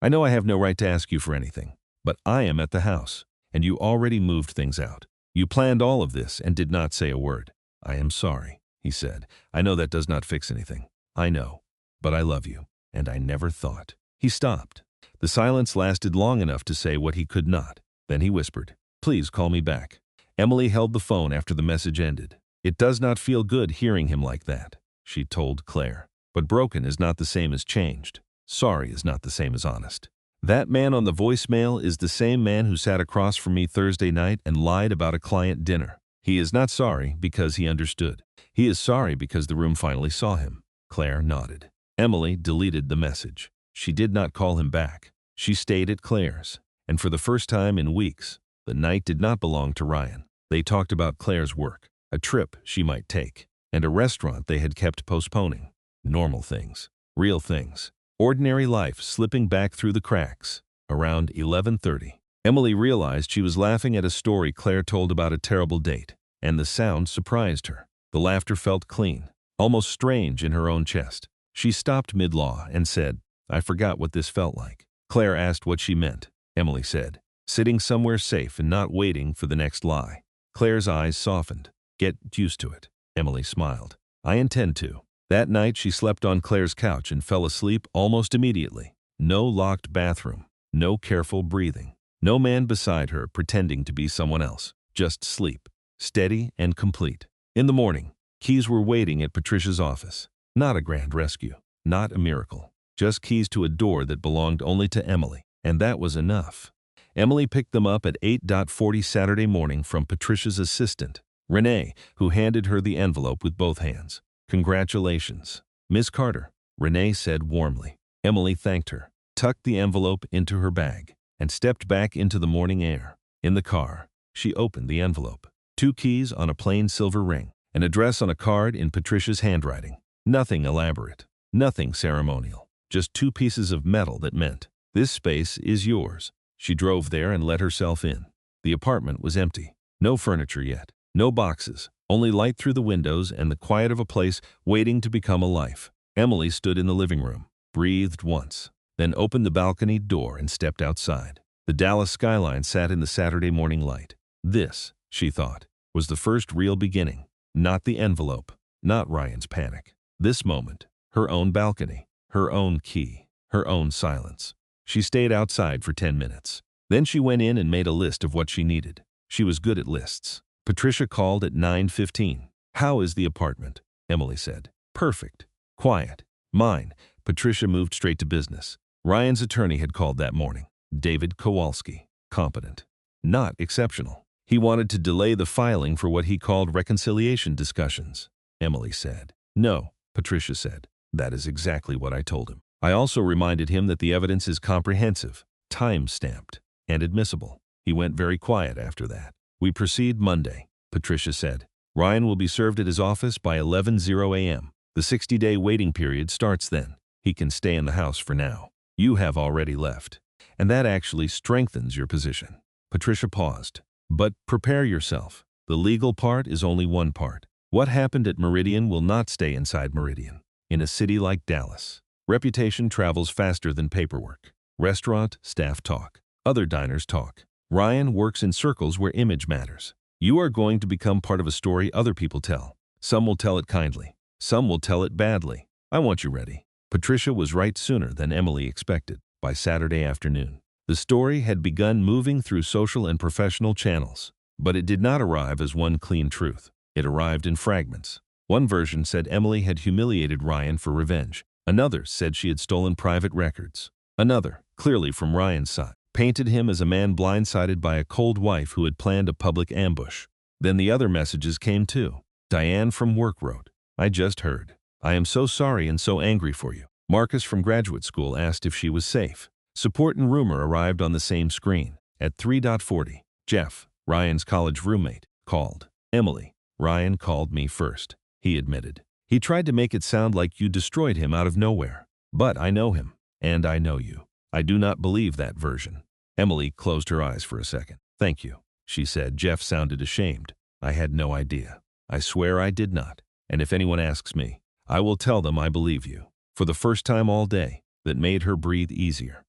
I know I have no right to ask you for anything, but I am at the house, and you already moved things out. You planned all of this and did not say a word. I am sorry, he said. I know that does not fix anything. I know, but I love you, and I never thought. He stopped. The silence lasted long enough to say what he could not. Then he whispered, please call me back. Emily held the phone after the message ended. It does not feel good hearing him like that, she told Claire. But broken is not the same as changed. Sorry is not the same as honest. That man on the voicemail is the same man who sat across from me Thursday night and lied about a client dinner. He is not sorry because he understood. He is sorry because the room finally saw him. Claire nodded. Emily deleted the message. She did not call him back. She stayed at Claire's. And for the first time in weeks, the night did not belong to Ryan. They talked about Claire's work, a trip she might take, and a restaurant they had kept postponing. Normal things, real things, ordinary life slipping back through the cracks. Around 11:30, Emily realized she was laughing at a story Claire told about a terrible date, and the sound surprised her. The laughter felt clean, almost strange in her own chest. She stopped mid-law and said, I forgot what this felt like. Claire asked what she meant. Emily said, sitting somewhere safe and not waiting for the next lie. Claire's eyes softened. Get used to it. Emily smiled. I intend to. That night she slept on Claire's couch and fell asleep almost immediately. No locked bathroom, no careful breathing, no man beside her pretending to be someone else. Just sleep, steady and complete. In the morning, keys were waiting at Patricia's office. Not a grand rescue, not a miracle. Just keys to a door that belonged only to Emily, and that was enough. Emily picked them up at 8:40 Saturday morning from Patricia's assistant, Renee, who handed her the envelope with both hands. Congratulations, Miss Carter, Renee said warmly. Emily thanked her, tucked the envelope into her bag, and stepped back into the morning air. In the car, she opened the envelope. 2 keys on a plain silver ring, an address on a card in Patricia's handwriting. Nothing elaborate, nothing ceremonial, just 2 pieces of metal that meant, this space is yours. She drove there and let herself in. The apartment was empty. No furniture yet. No boxes. Only light through the windows and the quiet of a place waiting to become a life. Emily stood in the living room, breathed once, then opened the balcony door and stepped outside. The Dallas skyline sat in the Saturday morning light. This, she thought, was the first real beginning. Not the envelope, not Ryan's panic. This moment, her own balcony, her own key, her own silence. She stayed outside for 10 minutes. Then she went in and made a list of what she needed. She was good at lists. Patricia called at 9:15. How is the apartment? Emily said. Perfect. Quiet. Mine. Patricia moved straight to business. Ryan's attorney had called that morning. David Kowalski. Competent. Not exceptional. He wanted to delay the filing for what he called reconciliation discussions. Emily said. No, Patricia said. That is exactly what I told him. I also reminded him that the evidence is comprehensive, time-stamped, and admissible. He went very quiet after that. We proceed Monday, Patricia said. Ryan will be served at his office by 11:00 a.m. The 60-day waiting period starts then. He can stay in the house for now. You have already left. And that actually strengthens your position. Patricia paused. But prepare yourself. The legal part is only one part. What happened at Meridian will not stay inside Meridian. In a city like Dallas, reputation travels faster than paperwork. Restaurant staff talk. Other diners talk. Ryan works in circles where image matters. You are going to become part of a story other people tell. Some will tell it kindly. Some will tell it badly. I want you ready. Patricia was right sooner than Emily expected. By Saturday afternoon, the story had begun moving through social and professional channels. But it did not arrive as one clean truth. It arrived in fragments. One version said Emily had humiliated Ryan for revenge. Another said she had stolen private records. Another, clearly from Ryan's side, painted him as a man blindsided by a cold wife who had planned a public ambush. Then the other messages came too. Diane from work wrote, I just heard. I am so sorry and so angry for you. Marcus from graduate school asked if she was safe. Support and rumor arrived on the same screen. At 3:40, Jeff, Ryan's college roommate, called. Emily, Ryan called me first, he admitted. He tried to make it sound like you destroyed him out of nowhere. But I know him, and I know you. I do not believe that version. Emily closed her eyes for a second. Thank you, she said. Jeff sounded ashamed. I had no idea. I swear I did not. And if anyone asks me, I will tell them I believe you. For the first time all day, that made her breathe easier.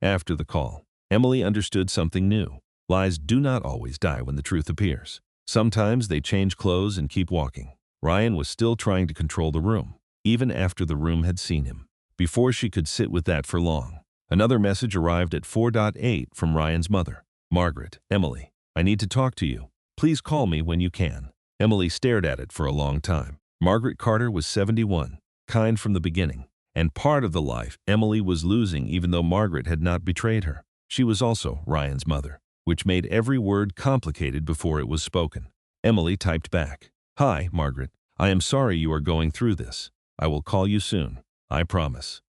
After the call, Emily understood something new. Lies do not always die when the truth appears. Sometimes they change clothes and keep walking. Ryan was still trying to control the room, even after the room had seen him. Before she could sit with that for long, another message arrived at 4:08 from Ryan's mother. Margaret, Emily, I need to talk to you. Please call me when you can. Emily stared at it for a long time. Margaret Carter was 71, kind from the beginning, and part of the life Emily was losing even though Margaret had not betrayed her. She was also Ryan's mother, which made every word complicated before it was spoken. Emily typed back, Hi, Margaret. I am sorry you are going through this. I will call you soon. I promise.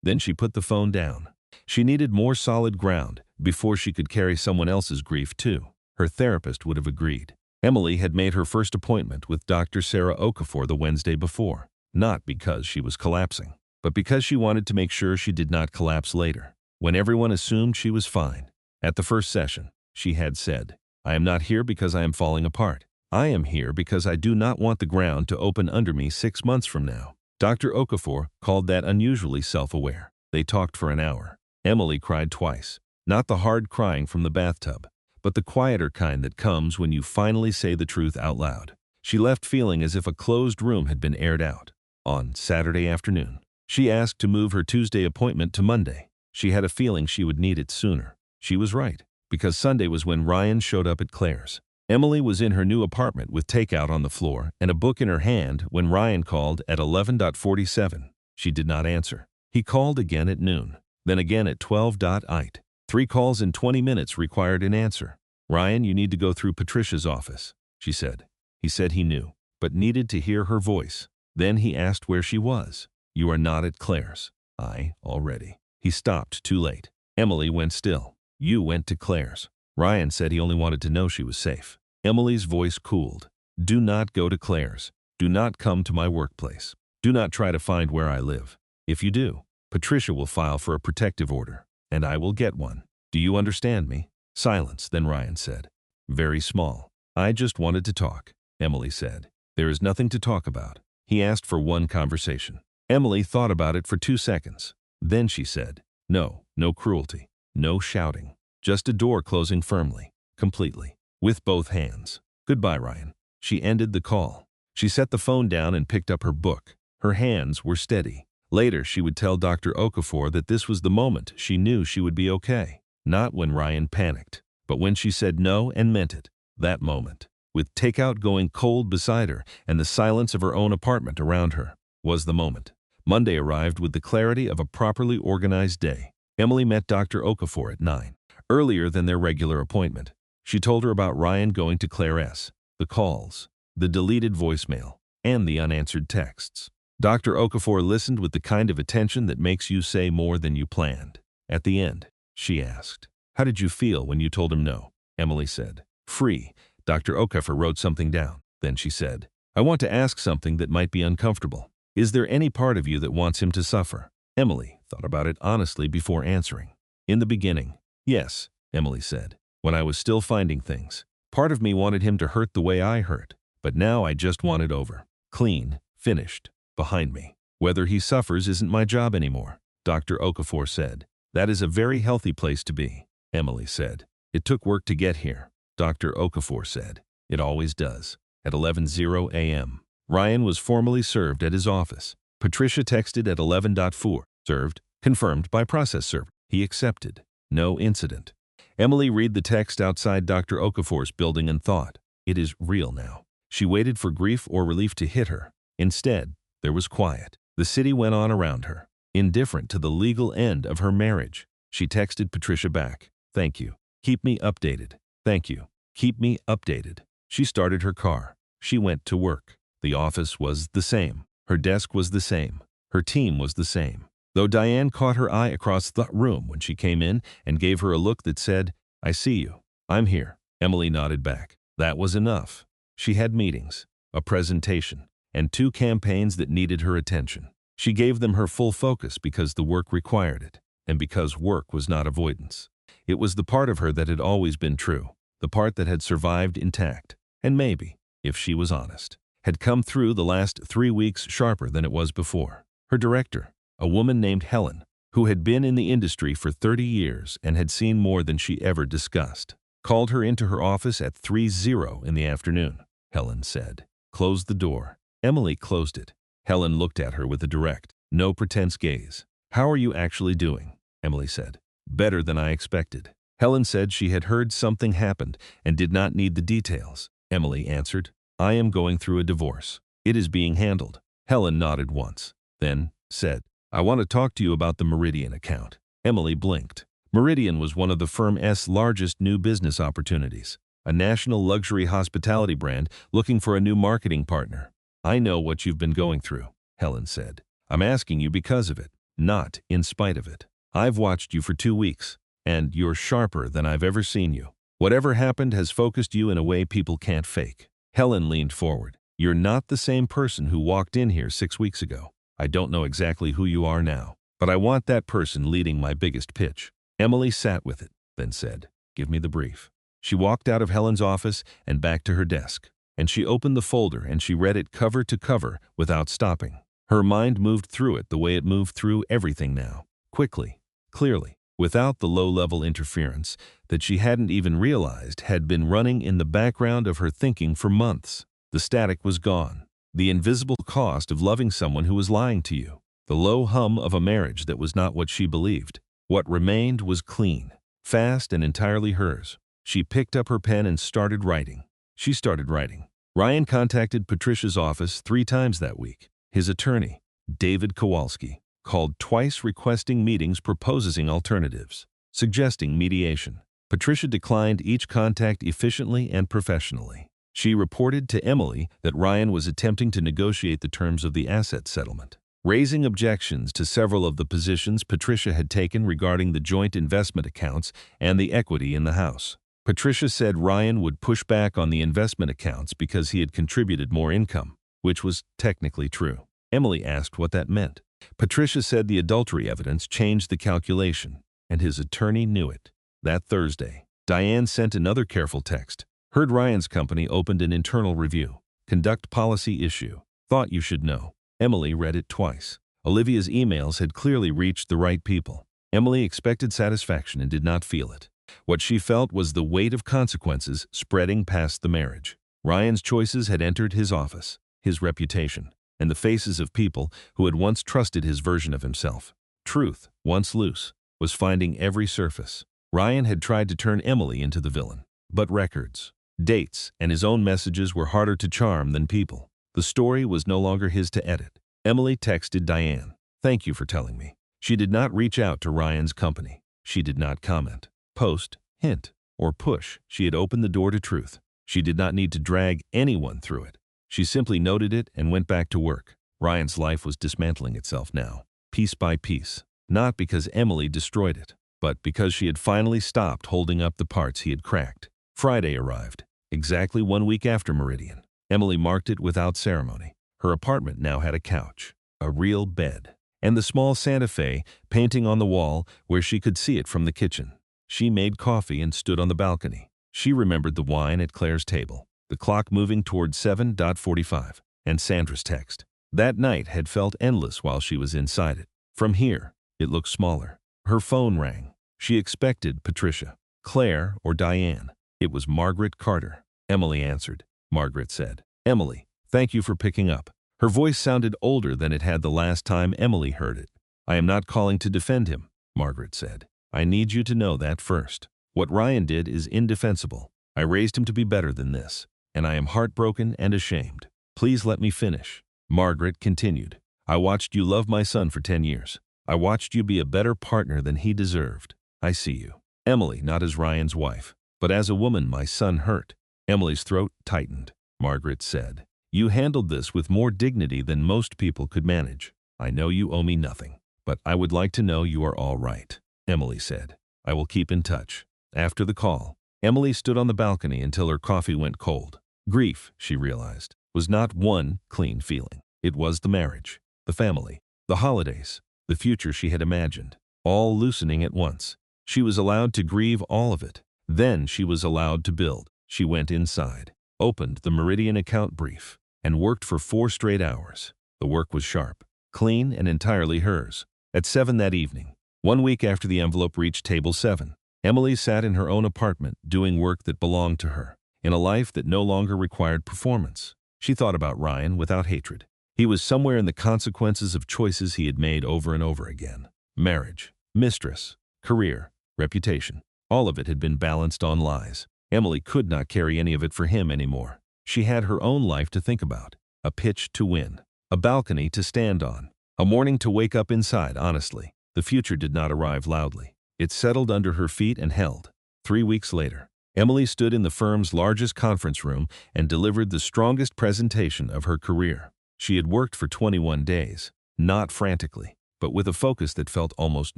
Then she put the phone down. She needed more solid ground before she could carry someone else's grief too. Her therapist would have agreed. Emily had made her first appointment with Dr. Sarah Okafor the Wednesday before, not because she was collapsing, but because she wanted to make sure she did not collapse later, when everyone assumed she was fine. At the first session, she had said, I am not here because I am falling apart. I am here because I do not want the ground to open under me 6 months from now. Dr. Okafor called that unusually self-aware. They talked for an hour. Emily cried twice, not the hard crying from the bathtub, but the quieter kind that comes when you finally say the truth out loud. She left feeling as if a closed room had been aired out. On Saturday afternoon, she asked to move her Tuesday appointment to Monday. She had a feeling she would need it sooner. She was right, because Sunday was when Ryan showed up at Claire's. Emily was in her new apartment with takeout on the floor and a book in her hand when Ryan called at 11:47. She did not answer. He called again at noon, then again at 12:08. 3 calls in 20 minutes required an answer. Ryan, you need to go through Patricia's office, she said. He said he knew, but needed to hear her voice. Then he asked where she was. You are not at Claire's. Already. He stopped too late. Emily went still. You went to Claire's. Ryan said he only wanted to know she was safe. Emily's voice cooled. Do not go to Claire's. Do not come to my workplace. Do not try to find where I live. If you do, Patricia will file for a protective order, and I will get one. Do you understand me? Silence, then Ryan said. Very small. I just wanted to talk, Emily said. There is nothing to talk about. He asked for one conversation. Emily thought about it for 2 seconds. Then she said, No cruelty, no shouting. Just a door closing firmly, completely, with both hands. Goodbye, Ryan. She ended the call. She set the phone down and picked up her book. Her hands were steady. Later, she would tell Dr. Okafor that this was the moment she knew she would be okay. Not when Ryan panicked, but when she said no and meant it. That moment, with takeout going cold beside her and the silence of her own apartment around her, was the moment. Monday arrived with the clarity of a properly organized day. Emily met Dr. Okafor at 9. Earlier than their regular appointment. She told her about Ryan going to Claire S., the calls, the deleted voicemail, and the unanswered texts. Dr. Okafor listened with the kind of attention that makes you say more than you planned. At the end, she asked, How did you feel when you told him no? Emily said, Free. Dr. Okafor wrote something down. Then she said, I want to ask something that might be uncomfortable. Is there any part of you that wants him to suffer? Emily thought about it honestly before answering. In the beginning, yes, Emily said, when I was still finding things. Part of me wanted him to hurt the way I hurt, but now I just want it over. Clean, finished, behind me. Whether he suffers isn't my job anymore, Dr. Okafor said. That is a very healthy place to be, Emily said. It took work to get here, Dr. Okafor said. It always does. At 11:00 a.m., Ryan was formally served at his office. Patricia texted at 11:04. Served, confirmed by process server. He accepted. No incident. Emily read the text outside Dr. Okafor's building and thought, it is real now. She waited for grief or relief to hit her. Instead, there was quiet. The city went on around her, indifferent to the legal end of her marriage. She texted Patricia back, Thank you. Keep me updated. Thank you. Keep me updated. She started her car. She went to work. The office was the same. Her desk was the same. Her team was the same. though Diane caught her eye across the room when she came in and gave her a look that said, "I see you. I'm here." Emily nodded back. That was enough. She had meetings, a presentation, and 2 campaigns that needed her attention. She gave them her full focus because the work required it, and because work was not avoidance. It was the part of her that had always been true, the part that had survived intact, and maybe, if she was honest, had come through the last 3 weeks sharper than it was before. Her director, a woman named Helen, who had been in the industry for 30 years and had seen more than she ever discussed, called her into her office at 3:00 in the afternoon. Helen said, "Close the door." Emily closed it. Helen looked at her with a direct, no pretense gaze. "How are you actually doing?" Emily said. "Better than I expected." Helen said she had heard something happened and did not need the details. Emily answered, "I am going through a divorce. It is being handled." Helen nodded once, then said, "I want to talk to you about the Meridian account." Emily blinked. Meridian was one of the firm's largest new business opportunities, a national luxury hospitality brand looking for a new marketing partner. "I know what you've been going through," Helen said. "I'm asking you because of it, not in spite of it. I've watched you for 2 weeks, and you're sharper than I've ever seen you. Whatever happened has focused you in a way people can't fake." Helen leaned forward. "You're not the same person who walked in here 6 weeks ago. I don't know exactly who you are now, but I want that person leading my biggest pitch." Emily sat with it, then said, "Give me the brief." She walked out of Helen's office and back to her desk, and she opened the folder and she read it cover to cover without stopping. Her mind moved through it the way it moved through everything now, quickly, clearly, without the low-level interference that she hadn't even realized had been running in the background of her thinking for months. The static was gone. The invisible cost of loving someone who was lying to you. The low hum of a marriage that was not what she believed. What remained was clean, fast, and entirely hers. She picked up her pen and started writing. She started writing. Ryan contacted Patricia's office 3 times that week. His attorney, David Kowalski, called twice requesting meetings, proposing alternatives, suggesting mediation. Patricia declined each contact efficiently and professionally. She reported to Emily that Ryan was attempting to negotiate the terms of the asset settlement, raising objections to several of the positions Patricia had taken regarding the joint investment accounts and the equity in the house. Patricia said Ryan would push back on the investment accounts because he had contributed more income, which was technically true. Emily asked what that meant. Patricia said the adultery evidence changed the calculation, and his attorney knew it. That Thursday, Diane sent another careful text. Heard Ryan's company opened an internal review. Conduct policy issue. Thought you should know. Emily read it twice. Olivia's emails had clearly reached the right people. Emily expected satisfaction and did not feel it. What she felt was the weight of consequences spreading past the marriage. Ryan's choices had entered his office, his reputation, and the faces of people who had once trusted his version of himself. Truth, once loose, was finding every surface. Ryan had tried to turn Emily into the villain. But records, dates, and his own messages were harder to charm than people. The story was no longer his to edit. Emily texted Diane, "Thank you for telling me." She did not reach out to Ryan's company. She did not comment, post, hint, or push. She had opened the door to truth. She did not need to drag anyone through it. She simply noted it and went back to work. Ryan's life was dismantling itself now, piece by piece, not because Emily destroyed it, but because she had finally stopped holding up the parts he had cracked. Friday arrived, exactly 1 week after Meridian. Emily marked it without ceremony. Her apartment now had a couch, a real bed, and the small Santa Fe painting on the wall where she could see it from the kitchen. She made coffee and stood on the balcony. She remembered the wine at Claire's table, the clock moving toward 7:45, and Sandra's text. That night had felt endless while she was inside it. From here, it looked smaller. Her phone rang. She expected Patricia, Claire, or Diane. It was Margaret Carter. Emily answered. Margaret said, "Emily, thank you for picking up." Her voice sounded older than it had the last time Emily heard it. "I am not calling to defend him," Margaret said. "I need you to know that first. What Ryan did is indefensible. I raised him to be better than this, and I am heartbroken and ashamed. Please let me finish." Margaret continued, "I watched you love my son for 10 years. I watched you be a better partner than he deserved. I see you, Emily, not as Ryan's wife, but as a woman my son hurt." Emily's throat tightened. Margaret said, "You handled this with more dignity than most people could manage. I know you owe me nothing, But I would like to know you are all right, Emily said. I will keep in touch. After the call, Emily stood on the balcony until her coffee went cold. Grief, she realized, was not one clean feeling. It was the marriage, the family, the holidays, the future she had imagined, all loosening at once. She was allowed to grieve all of it. Then she was allowed to build. She went inside, opened the Meridian account brief, and worked for 4 straight hours. The work was sharp, clean, and entirely hers. At 7 that evening, 1 week after the envelope reached table 7, Emily sat in her own apartment doing work that belonged to her, in a life that no longer required performance. She thought about Ryan without hatred. He was somewhere in the consequences of choices he had made over and over again. Marriage, mistress, career, reputation. All of it had been balanced on lies. Emily could not carry any of it for him anymore. She had her own life to think about, a pitch to win, a balcony to stand on, a morning to wake up inside honestly. The future did not arrive loudly. It settled under her feet and held. 3 weeks later, Emily stood in the firm's largest conference room and delivered the strongest presentation of her career. She had worked for 21 days, not frantically, but with a focus that felt almost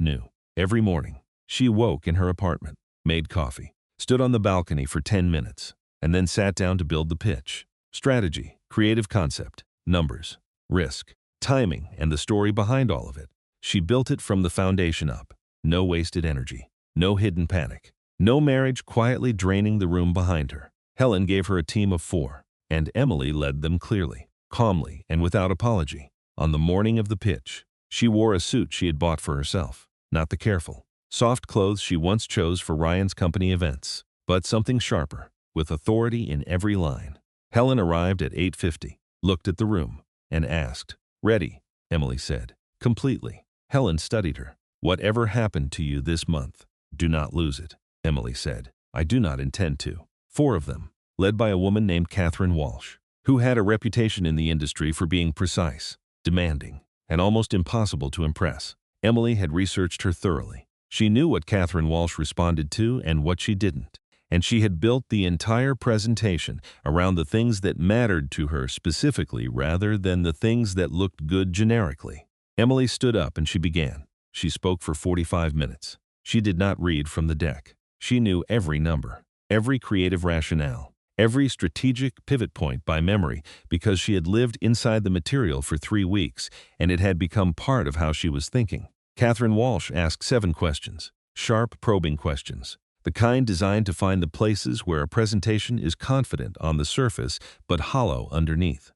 new. Every morning, she woke in her apartment, made coffee, stood on the balcony for 10 minutes, and then sat down to build the pitch. Strategy, creative concept, numbers, risk, timing, and the story behind all of it. She built it from the foundation up. No wasted energy, no hidden panic, no marriage quietly draining the room behind her. Helen gave her a team of 4, and Emily led them clearly, calmly, and without apology. On the morning of the pitch, she wore a suit she had bought for herself, not the careful, soft clothes she once chose for Ryan's company events, but something sharper, with authority in every line. Helen arrived at 8:50, looked at the room, and asked, "Ready?" Emily said, "Completely." Helen studied her. "Whatever happened to you this month, do not lose it," Emily said. "I do not intend to." 4 of them, led by a woman named Catherine Walsh, who had a reputation in the industry for being precise, demanding, and almost impossible to impress. Emily had researched her thoroughly. She knew what Catherine Walsh responded to and what she didn't, and she had built the entire presentation around the things that mattered to her specifically rather than the things that looked good generically. Emily stood up and she began. She spoke for 45 minutes. She did not read from the deck. She knew every number, every creative rationale, every strategic pivot point by memory because she had lived inside the material for 3 weeks and it had become part of how she was thinking. Catherine Walsh asked 7 questions, sharp, probing questions, the kind designed to find the places where a presentation is confident on the surface but hollow underneath.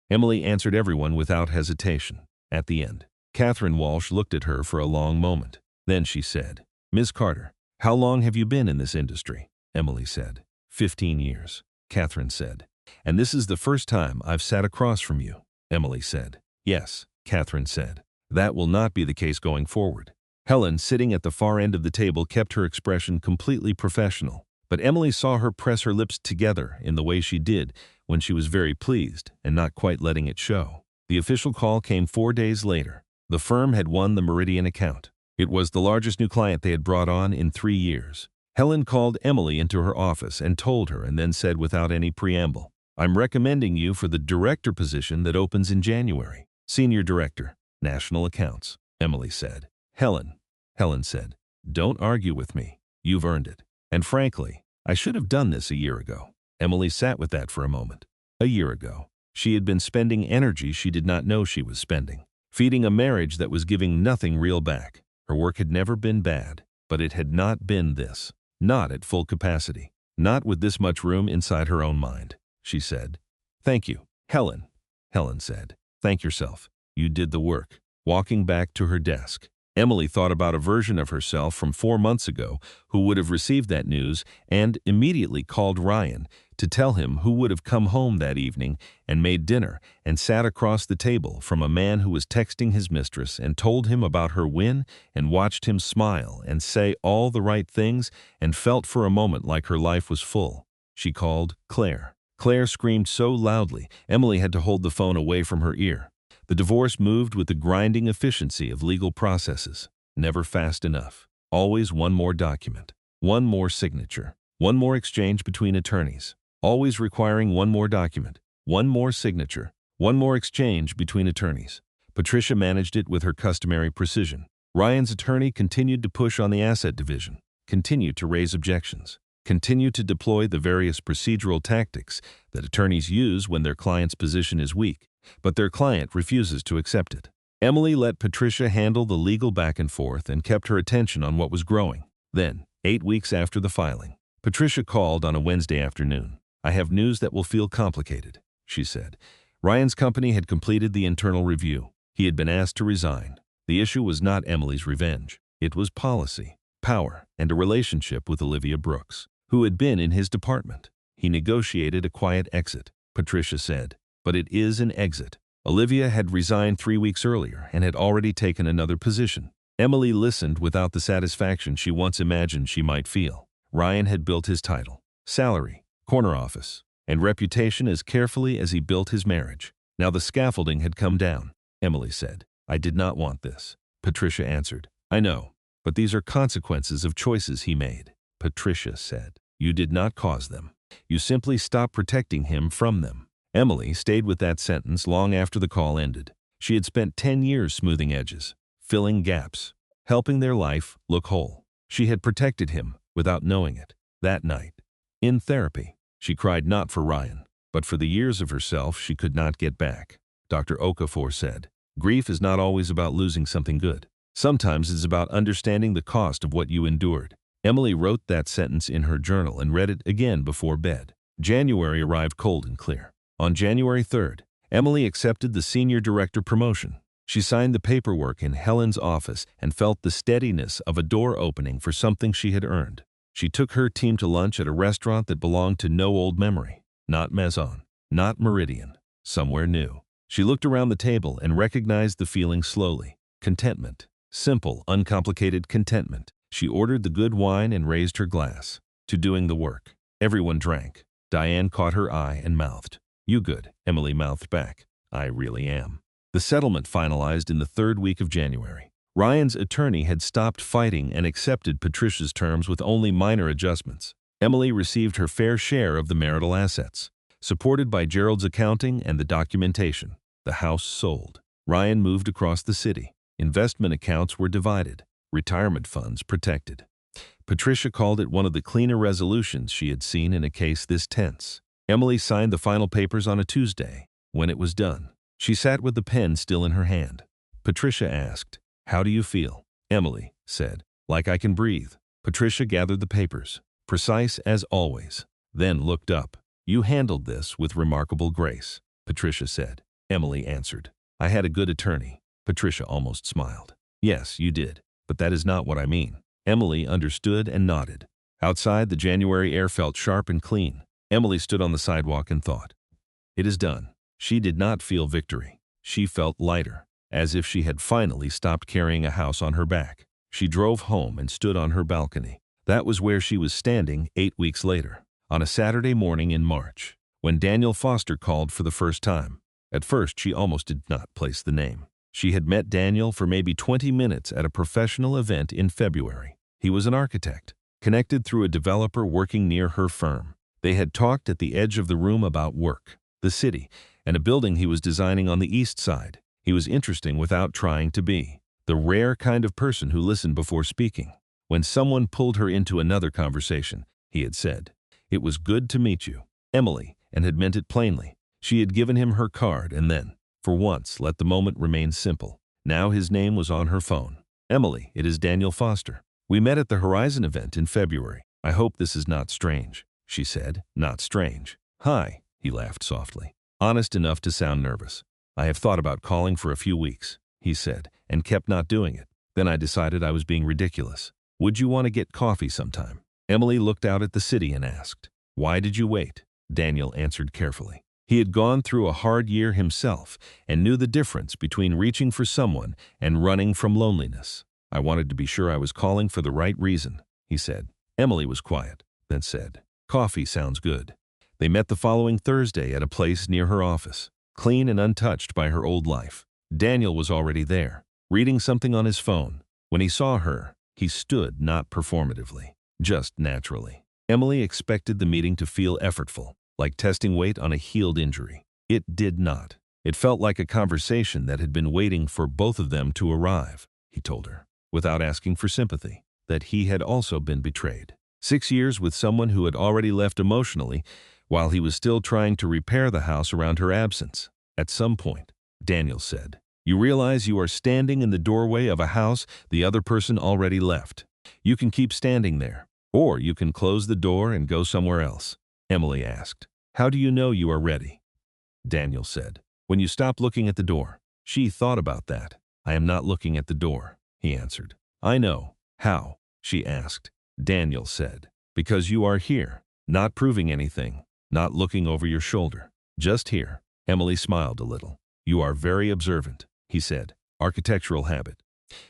Emily answered everyone without hesitation. At the end, Catherine Walsh looked at her for a long moment. Then she said, "Ms. Carter, how long have you been in this industry?" Emily said, 15 years, Catherine said. "And this is the first time I've sat across from you," Emily said. "Yes," Catherine said. "That will not be the case going forward." Helen, sitting at the far end of the table, kept her expression completely professional, but Emily saw her press her lips together in the way she did when she was very pleased and not quite letting it show. The official call came 4 days later. The firm had won the Meridian account. It was the largest new client they had brought on in 3 years. Helen called Emily into her office and told her and then said without any preamble, "I'm recommending you for the director position that opens in January." "Senior Director, National Accounts," Emily said. Helen said, "Don't argue with me. You've earned it. And frankly, I should have done this a year ago." Emily sat with that for a moment. A year ago, she had been spending energy she did not know she was spending, feeding a marriage that was giving nothing real back. Her work had never been bad, but it had not been this. Not at full capacity. Not with this much room inside her own mind. She said, "Thank you, Helen." Helen said, "Thank yourself. You did the work." Walking back to her desk, Emily thought about a version of herself from 4 months ago who would have received that news and immediately called Ryan to tell him who would have come home that evening and made dinner and sat across the table from a man who was texting his mistress and told him about her win and watched him smile and say all the right things and felt for a moment like her life was full. She called Claire. Claire screamed so loudly, Emily had to hold the phone away from her ear. The divorce moved with the grinding efficiency of legal processes. Never fast enough. Always one more document, one more signature, one more exchange between attorneys. Always requiring one more document, one more signature, one more exchange between attorneys. Patricia managed it with her customary precision. Ryan's attorney continued to push on the asset division, continued to raise objections, continued to deploy the various procedural tactics that attorneys use when their client's position is weak, but their client refuses to accept it. Emily let Patricia handle the legal back and forth and kept her attention on what was growing. Then, 8 weeks after the filing, Patricia called on a Wednesday afternoon. "I have news that will feel complicated," she said. Ryan's company had completed the internal review. He had been asked to resign. The issue was not Emily's revenge. It was policy, power, and a relationship with Olivia Brooks, who had been in his department. He negotiated a quiet exit, Patricia said. But it is an exit. Olivia had resigned 3 weeks earlier and had already taken another position. Emily listened without the satisfaction she once imagined she might feel. Ryan had built his title, salary, corner office, and reputation as carefully as he built his marriage. Now the scaffolding had come down. Emily said, "I did not want this." Patricia answered, "I know, but these are consequences of choices he made." Patricia said, "You did not cause them. You simply stopped protecting him from them." Emily stayed with that sentence long after the call ended. She had spent 10 years smoothing edges, filling gaps, helping their life look whole. She had protected him without knowing it. That night, in therapy, she cried not for Ryan, but for the years of herself she could not get back. Dr. Okafor said, "Grief is not always about losing something good. Sometimes it's about understanding the cost of what you endured." Emily wrote that sentence in her journal and read it again before bed. January arrived cold and clear. On January 3rd, Emily accepted the senior director promotion. She signed the paperwork in Helen's office and felt the steadiness of a door opening for something she had earned. She took her team to lunch at a restaurant that belonged to no old memory, not Maison, not Meridian, somewhere new. She looked around the table and recognized the feeling slowly. Contentment. Simple, uncomplicated contentment. She ordered the good wine and raised her glass. To doing the work. Everyone drank. Diane caught her eye and mouthed. "You good," Emily mouthed back. "I really am." The settlement finalized in the 3rd week of January. Ryan's attorney had stopped fighting and accepted Patricia's terms with only minor adjustments. Emily received her fair share of the marital assets. Supported by Gerald's accounting and the documentation, the house sold. Ryan moved across the city. Investment accounts were divided. Retirement funds protected. Patricia called it one of the cleaner resolutions she had seen in a case this tense. Emily signed the final papers on a Tuesday. When it was done, she sat with the pen still in her hand. Patricia asked, "How do you feel?" Emily said, "Like I can breathe." Patricia gathered the papers, precise as always, then looked up. "You handled this with remarkable grace," Patricia said. Emily answered, "I had a good attorney." Patricia almost smiled. "Yes, you did, but that is not what I mean." Emily understood and nodded. Outside, the January air felt sharp and clean. Emily stood on the sidewalk and thought, "It is done." She did not feel victory. She felt lighter, as if she had finally stopped carrying a house on her back. She drove home and stood on her balcony. That was where she was standing 8 weeks later, on a Saturday morning in March, when Daniel Foster called for the first time. At first, she almost did not place the name. She had met Daniel for maybe 20 minutes at a professional event in February. He was an architect, connected through a developer working near her firm. They had talked at the edge of the room about work, the city, and a building he was designing on the east side. He was interesting without trying to be. The rare kind of person who listened before speaking. When someone pulled her into another conversation, he had said, "It was good to meet you, Emily," and had meant it plainly. She had given him her card and then, for once, let the moment remain simple. Now his name was on her phone. "Emily, it is Daniel Foster. We met at the Horizon event in February. I hope this is not strange," she said. "Not strange." "Hi," he laughed softly, honest enough to sound nervous. "I have thought about calling for a few weeks," he said, and kept not doing it. Then I decided I was being ridiculous. "Would you want to get coffee sometime?" Emily looked out at the city and asked, "Why did you wait?" Daniel answered carefully. He had gone through a hard year himself and knew the difference between reaching for someone and running from loneliness. "I wanted to be sure I was calling for the right reason," he said. Emily was quiet, then said, "Coffee sounds good." They met the following Thursday at a place near her office, clean and untouched by her old life. Daniel was already there, reading something on his phone. When he saw her, he stood not performatively, just naturally. Emily expected the meeting to feel effortful, like testing weight on a healed injury. It did not. It felt like a conversation that had been waiting for both of them to arrive, he told her, without asking for sympathy, that he had also been betrayed. 6 years with someone who had already left emotionally, while he was still trying to repair the house around her absence. At some point, Daniel said, "You realize you are standing in the doorway of a house the other person already left. You can keep standing there, or you can close the door and go somewhere else." Emily asked, "How do you know you are ready?" Daniel said, "When you stop looking at the door." She thought about that. "I am not looking at the door," he answered. "I know. How?" she asked. Daniel said, "Because you are here, not proving anything, not looking over your shoulder. Just here." Emily smiled a little. "You are very observant," he said. "Architectural habit."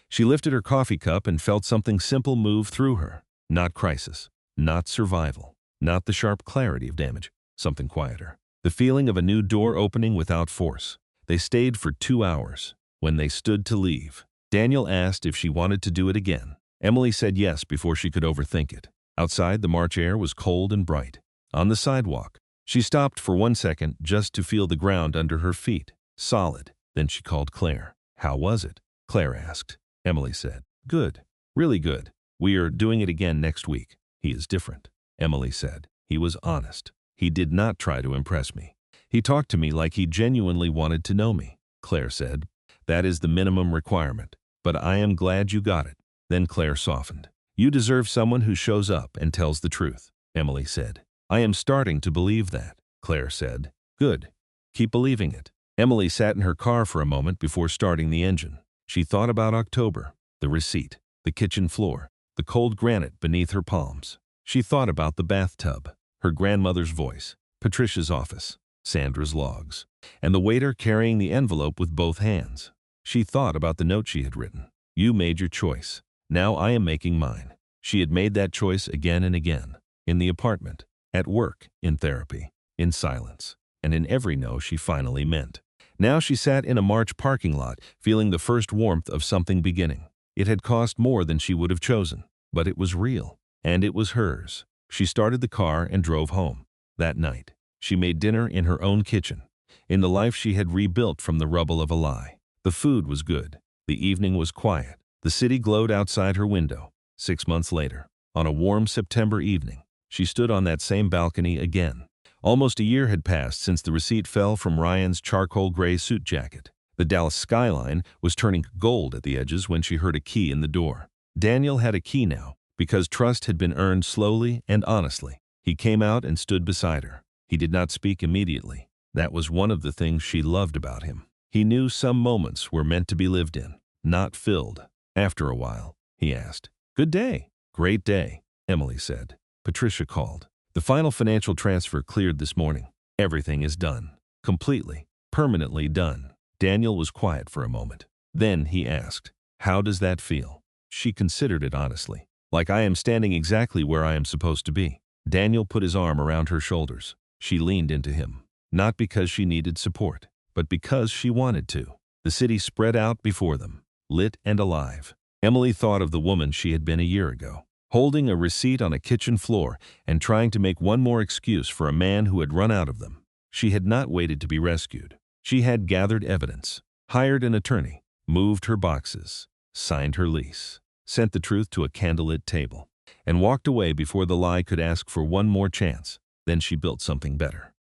She lifted her coffee cup and felt something simple move through her. Not crisis, not survival, not the sharp clarity of damage, something quieter. The feeling of a new door opening without force. They stayed for 2 hours. When they stood to leave, Daniel asked if she wanted to do it again. Emily said yes before she could overthink it. Outside, the March air was cold and bright. On the sidewalk, she stopped for 1 second just to feel the ground under her feet. Solid. Then she called Claire. "How was it?" Claire asked. Emily said, "Good. Really good. We are doing it again next week." "He is different," Emily said. "He was honest. He did not try to impress me. He talked to me like he genuinely wanted to know me." Claire said, "That is the minimum requirement, but I am glad you got it." Then Claire softened. "You deserve someone who shows up and tells the truth," Emily said. "I am starting to believe that," Claire said. "Good. Keep believing it." Emily sat in her car for a moment before starting the engine. She thought about October, the receipt, the kitchen floor, the cold granite beneath her palms. She thought about the bathtub, her grandmother's voice, Patricia's office, Sandra's logs, and the waiter carrying the envelope with both hands. She thought about the note she had written. "You made your choice. Now I am making mine." She had made that choice again and again. In the apartment, at work, in therapy, in silence, and in every no she finally meant. Now she sat in a March parking lot, feeling the first warmth of something beginning. It had cost more than she would have chosen, but it was real, and it was hers. She started the car and drove home. That night, she made dinner in her own kitchen, in the life she had rebuilt from the rubble of a lie. The food was good. The evening was quiet. The city glowed outside her window. 6 months later, on a warm September evening, she stood on that same balcony again. Almost a year had passed since the receipt fell from Ryan's charcoal gray suit jacket. The Dallas skyline was turning gold at the edges when she heard a key in the door. Daniel had a key now, because trust had been earned slowly and honestly. He came out and stood beside her. He did not speak immediately. That was one of the things she loved about him. He knew some moments were meant to be lived in, not filled. After a while, he asked, "Good day." "Great day," Emily said. Patricia called. "The final financial transfer cleared this morning. Everything is done. Completely, permanently done." Daniel was quiet for a moment. Then he asked, "How does that feel?" She considered it honestly. "Like I am standing exactly where I am supposed to be." Daniel put his arm around her shoulders. She leaned into him, not because she needed support, but because she wanted to. The city spread out before them, lit and alive. Emily thought of the woman she had been a year ago, holding a receipt on a kitchen floor and trying to make one more excuse for a man who had run out of them. She had not waited to be rescued. She had gathered evidence, hired an attorney, moved her boxes, signed her lease, sent the truth to a candlelit table, and walked away before the lie could ask for one more chance. Then she built something better.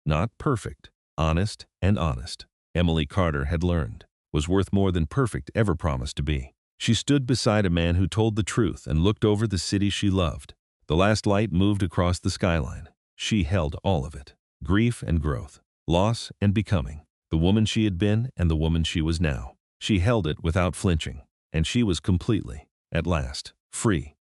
Not perfect, honest, and honest. Emily Carter had learned, was worth more than perfect ever promised to be. She stood beside a man who told the truth and looked over the city she loved. The last light moved across the skyline. She held all of it. Grief and growth, loss and becoming. The woman she had been and the woman she was now. She held it without flinching, and she was completely, at last, free.